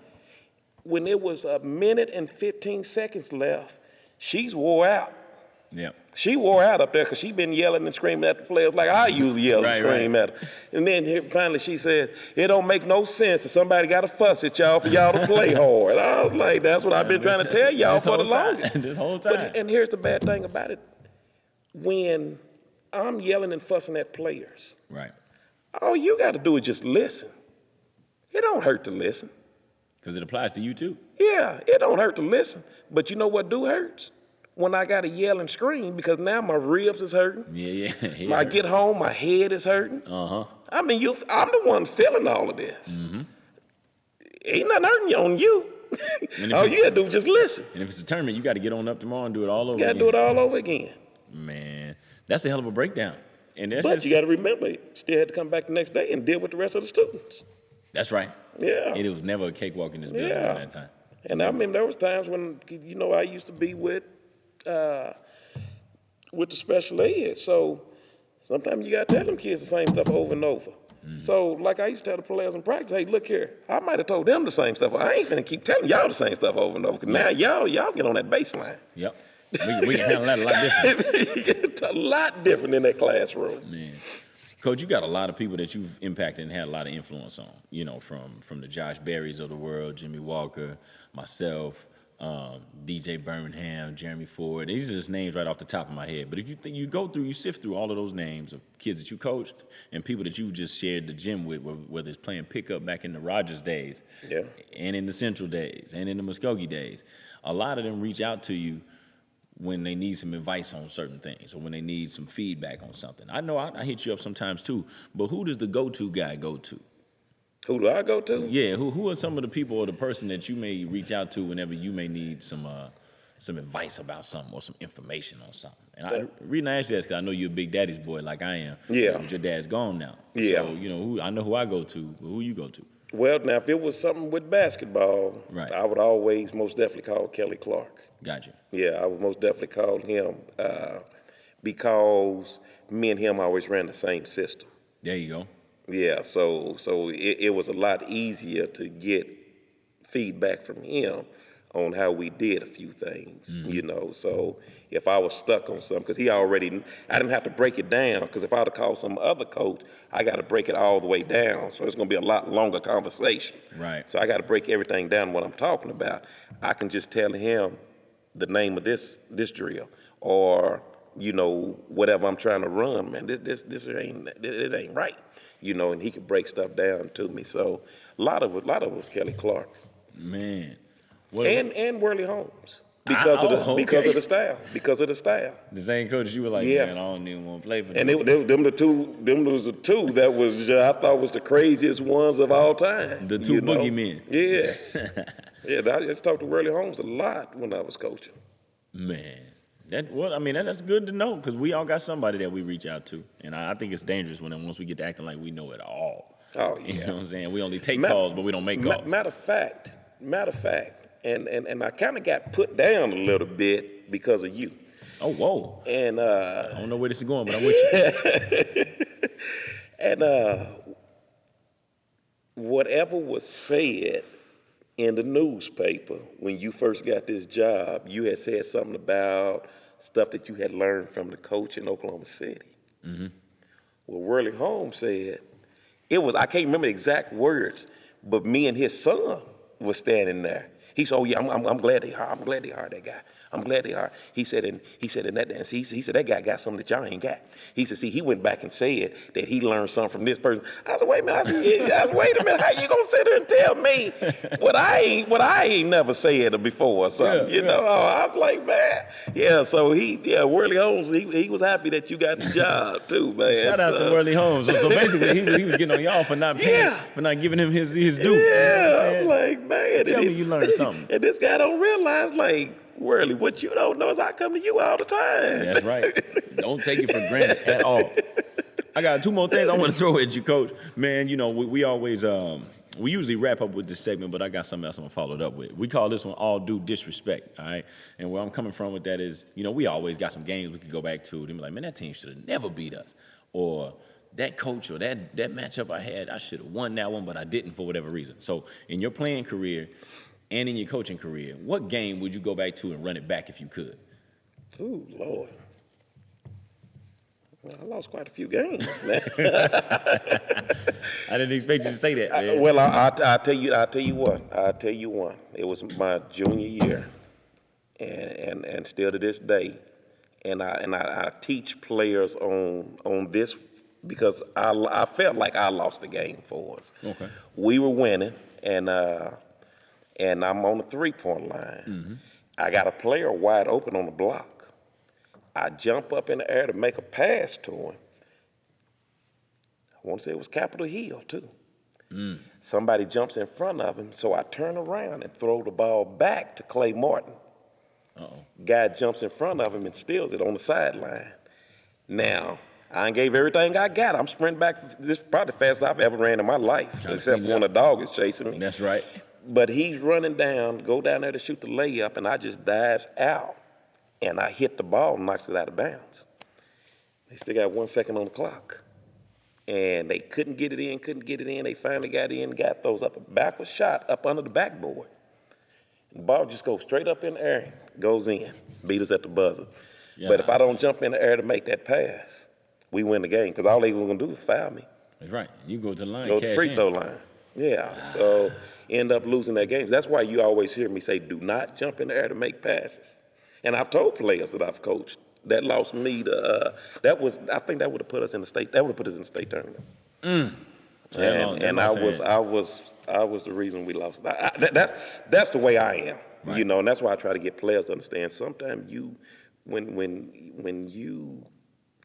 When it was a minute and 15 seconds left, she's wore out. Yeah. She wore out up there because she been yelling and screaming at the players like I usually yell and scream at her. And then finally she said, it don't make no sense that somebody got to fuss at y'all for y'all to play hard. I was like, that's what I've been trying to tell y'all for the longest. This whole time. And here's the bad thing about it. When I'm yelling and fussing at players, Right. all you got to do is just listen. It don't hurt to listen. Because it applies to you too. Yeah, it don't hurt to listen. But you know what hurts? When I got to yell and scream because now my ribs is hurting. Yeah. When I get home, my head is hurting. Uh-huh. I mean, I'm the one feeling all of this. Mm-hmm. Ain't nothing hurting on you. All you got to do is just listen. And if it's a tournament, you got to get on up tomorrow and do it all over You got again. to do it all over again. Man, that's a hell of a breakdown. And that's But just, you got to remember, you still had to come back the next day and deal with the rest of the students. that's right. Yeah. And it was never a cakewalk in this building Yeah. at that time. And I remember there was times when, I used to be with the special ed. So sometimes you got to tell them kids the same stuff over and over. So like I used to tell the players in practice, hey, look here, I might have told them the same stuff. I ain't finna keep telling y'all the same stuff over and over. Because now y'all get on that baseline. Yep. We can handle that a lot different. A lot different in that classroom. Man. Coach, you got a lot of people that you've impacted and had a lot of influence on, from the Josh Berrys of the world, Jimmy Walker, myself, DJ Birmingham, Jeremy Ford. These are just names right off the top of my head. But if you sift through all of those names of kids that you coached and people that you just shared the gym with, whether it's playing pickup back in the Rogers days, and in the Central days, and in the Muskogee days, a lot of them reach out to you when they need some advice on certain things or when they need some feedback on something. I know I hit you up sometimes too, but who does the go-to guy go to? Who do I go to? Yeah, who are some of the people or the person that you may reach out to whenever you may need some advice about something or some information on something? And the reason I ask you that is because I know you're a big daddy's boy like I am. Yeah. But your dad's gone now. Yeah. So, I know who I go to, but who you go to? Well, now, if it was something with basketball, Right. I would always most definitely call Kelly Clark. Gotcha. Yeah, I would most definitely call him because me and him always ran the same system. There you go. Yeah, so it was a lot easier to get feedback from him on how we did a few things, So if I was stuck on something, because I didn't have to break it down, because if I would have called some other coach, I got to break it all the way down. So it's going to be a lot longer conversation. Right. So I got to break everything down what I'm talking about. I can just tell him the name of this drill, or whatever I'm trying to run, man, it ain't right, and he could break stuff down to me. So a lot of it was Kelly Clark, Man. and Worley Holmes because of the style. The same coaches you were like, Yeah. man, I don't even want to play for And them. them was the two that was I thought was the craziest ones of all time. The two boogeymen. Yes. Yeah, I just talked to Worley Holmes a lot when I was coaching. Man, that's good to know because we all got somebody that we reach out to, and I think it's dangerous once we get to acting like we know it all. Oh yeah, you know what I'm saying? We only take calls, but we don't make calls. Matter of fact, and I kind of got put down a little bit because of you. Oh whoa! And I don't know where this is going, but I'm with you. and whatever was said in the newspaper when you first got this job, you had said something about stuff that you had learned from the coach in Oklahoma City. Mm-hmm. Well, Worley Holmes said, I can't remember the exact words, but me and his son was standing there. He said, "Oh yeah, I'm glad they hired that guy. I'm glad they hired." He said, that guy got something that y'all ain't got. He said, see, he went back and said that he learned something from this person. I said, wait a minute. Wait a minute. How you gonna sit there and tell me what I ain't never said before or something? Yeah. I was like, man, yeah. So Worley Holmes, he was happy that you got the job too, man. Shout out to Worley Holmes. So basically, he was getting on y'all for not paying, for not giving him his due. Yeah, I'm like, man. Tell me you learned something. And this guy don't realize, like, Worley, what you don't know is I come to you all the time. That's right. Don't take it for granted at all. I got two more things I want to throw at you, Coach. Man, we always we usually wrap up with this segment, but I got something else I'm gonna follow it up with. We call this one all due disrespect, all right? And where I'm coming from with that is, we always got some games we could go back to. They be like, man, that team should have never beat us. Or that coach or that matchup I had, I should have won that one, but I didn't for whatever reason. So in your playing career and in your coaching career, what game would you go back to and run it back if you could? Ooh, Lord. Well, I lost quite a few games, man. I didn't expect you to say that, man. I'll tell you one. It was my junior year, and still to this day, and I teach players on this because I felt like I lost the game for us. Okay. We were winning, and I'm on the 3-point line. Mm-hmm. I got a player wide open on the block. I jump up in the air to make a pass to him. I want to say it was Capitol Hill, too. Mm. Somebody jumps in front of him, so I turn around and throw the ball back to Clay Martin. Uh-oh. Guy jumps in front of him and steals it on the sideline. Now, I done gave everything I got. I'm sprinting back. This is probably the fastest I've ever ran in my life, Trying to except clean for it when a up. dog is chasing me. That's right. But he's running down, go down there to shoot the layup, and I just dives out, and I hit the ball and knocks it out of bounds. They still got 1 second on the clock. And they couldn't get it in. They finally got in, throws up a backward shot up under the backboard. The ball just goes straight up in the air, goes in, beat us at the buzzer. Yeah. But if I don't jump in the air to make that pass, we win the game, because all they were going to do was foul me. That's right. You go to the line, Go to the cash free in. throw line. Yeah, so end up losing that game. That's why you always hear me say, do not jump in the air to make passes. And I've told players that I've coached, that lost me to, I think that would have put us in the state tournament. And I was the reason we lost. That's the way I am, Right. you know, and that's why I try to get players to understand. Sometimes when you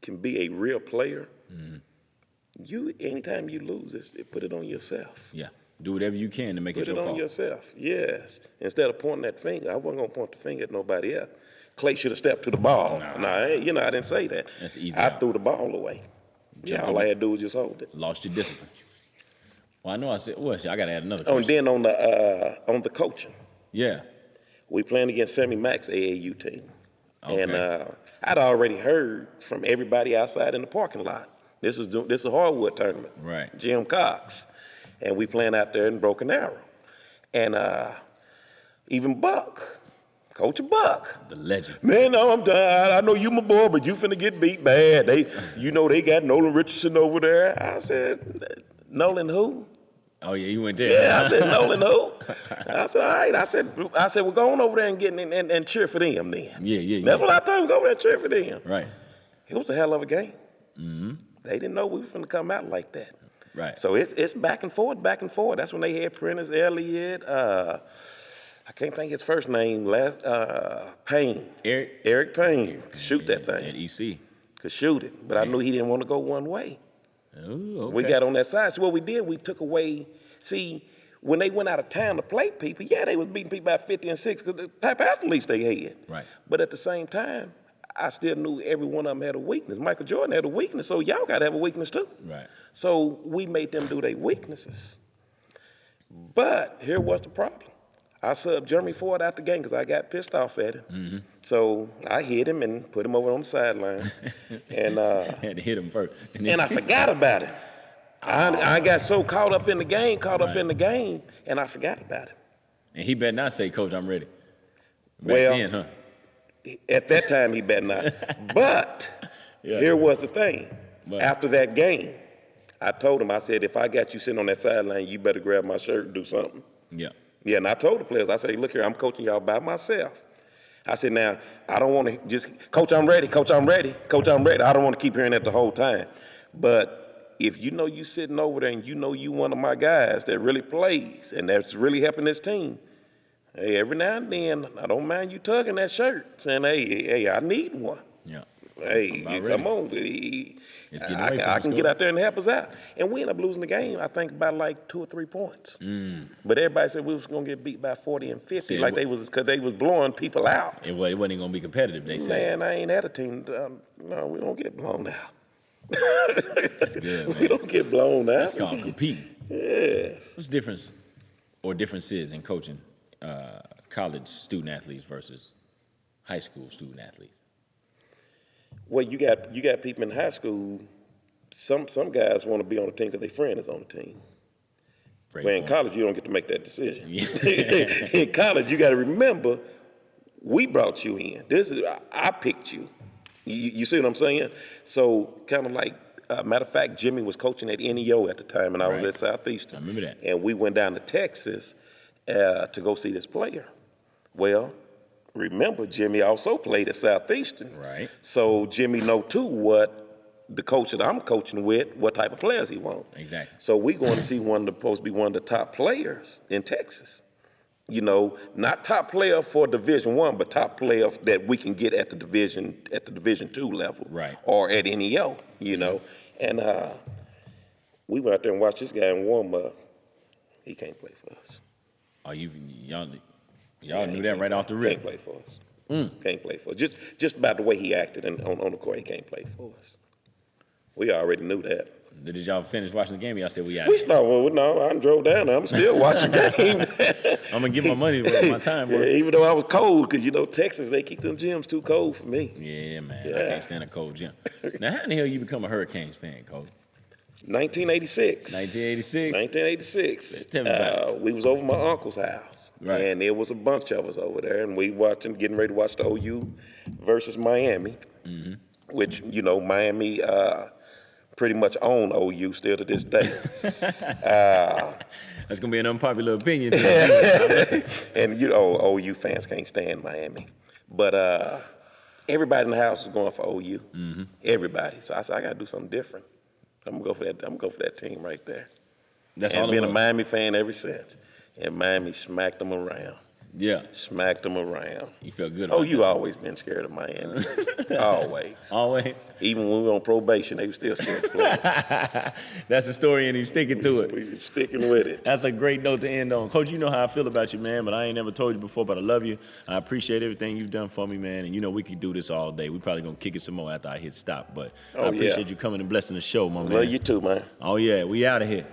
can be a real player, anytime you lose, put it on yourself. Yeah. Do whatever you can to make it Put your it on fault. yourself, yes. Instead of pointing that finger, I wasn't gonna point the finger at nobody else. Clay should have stepped to the ball. I didn't say that. That's easy I out. threw the ball away. Yeah, all I had to do was just hold it. Lost your discipline. Well, I know I said, well, shit, I got to add another Oh, and question. then on the coaching, Yeah. we playing against Sammy Mack's AAU team. Okay. And I'd already heard from everybody outside in the parking lot. This is a hardwood tournament. Right. Jim Cox. And we playing out there in Broken Arrow. And even Buck, Coach Buck. The legend. Man, no, I'm done. I know you my boy, but you finna get beat bad. They got Nolan Richardson over there. I said, Nolan who? Oh, yeah, you went there. Yeah, I said, Nolan who? I said, all right. I said, we're going over there and get and cheer for them then. Yeah. That's what I told him, go over there and cheer for them. Right. It was a hell of a game. Mm-hmm. They didn't know we were finna come out like that. Right. So it's back and forth. That's when they had Prentice Elliott. I can't think his first name. Payne. Eric Payne. Could shoot that thing. At EC. Could shoot it. But I knew he didn't want to go one way. Oh, okay. We got on that side. So what we did, we took away. See, when they went out of town to play people, yeah, they was beating people by 50 and 6 because the type of athletes they had. Right. But at the same time, I still knew every one of them had a weakness. Michael Jordan had a weakness, so y'all got to have a weakness too. Right. So we made them do their weaknesses. But here was the problem. I subbed Jeremy Ford out the game because I got pissed off at him. Mm-hmm. So I hit him and put him over on the sideline. And had to hit him first. and I forgot about him. I got so caught up in the game, and I forgot about him. And he better not say, Coach, I'm ready. Back Well, then, huh? At that time, he better not. But here was the thing. But- After that game, I told him, I said, if I got you sitting on that sideline, you better grab my shirt and do something. Yeah. Yeah, and I told the players, I said, look here, I'm coaching y'all by myself. I said, now, I don't want to just, Coach, I'm ready, Coach, I'm ready, Coach, I'm ready. I don't want to keep hearing that the whole time. But if you know you sitting over there and you know you one of my guys that really plays and that's really helping this team, hey, every now and then, I don't mind you tugging that shirt, saying, hey, I need one. Yeah. Hey, About come on. It's getting away from I us, can Coach. get out there and help us out. And we ended up losing the game, I think, by like 2 or 3 points. But everybody said we was going to get beat by 40 and 50, See, like because they was blowing people out. It wasn't going to be competitive, they said. Man, I ain't had a team. No, we don't get blown out. That's good, man. We don't get blown out. That's called competing. Yes. What's the difference or differences in coaching college student athletes versus high school student athletes? Well, you got people in high school. Some guys want to be on the team because their friend is on the team. Great Where in point. college, you don't get to make that decision. Yeah. In college, you got to remember, we brought you in. I picked you. You see what I'm saying? So kind of like, matter of fact, Jimmy was coaching at NEO at the time, and I was Right. at Southeastern. I remember that. And we went down to Texas to go see this player. Well, remember, Jimmy also played at Southeastern. Right. So Jimmy know too what the coach that I'm coaching with, what type of players he wants. Exactly. So we going to see supposed to be one of the top players in Texas. You know, not top player for Division I, but top player that we can get at the Division II level, Right. Or at NEO. You know, and we went out there and watched this guy in warm up. He can't play for us. Oh, y'all Yeah, knew he that can't right play- off the rip. Can't play for us. Can't play for us. Just about the way he acted on the court, he can't play for us. We already knew that. Did y'all finish watching the game? Y'all said we out. We started. Well, no, I drove down there. I'm still watching the game. I'm gonna give my money worth my time, bro. Yeah, even though I was cold, because, Texas, they keep them gyms too cold for me. Yeah, man. Yeah. I can't stand a cold gym. Now, how in the hell you become a Hurricanes fan, Coach? 1986. 1986? 1986. Tell me about it. We was over my uncle's house. Right. And there was a bunch of us over there, and we getting ready to watch the OU versus Miami, which, Miami pretty much own OU still to this day. That's gonna be an unpopular opinion. And OU fans can't stand Miami. But everybody in the house was going for OU. Everybody. So I said, I gotta do something different. I'm gonna go for that team right there. That's and all. I've been a Miami fan ever since. And Miami smacked them around. Yeah. Smacked them around. You felt good about You always been scared of Miami. Always. Always. Even when we were on probation, they were still scared to play. That's the story, and he's sticking to it. We sticking with it. That's a great note to end on. Coach, you know how I feel about you, man, but I ain't never told you before, but I love you. I appreciate everything you've done for me, man, and we could do this all day. We probably going to kick it some more after I hit stop, but I appreciate you coming and blessing the show, my man. Love you too, man. Oh, yeah, we out of here.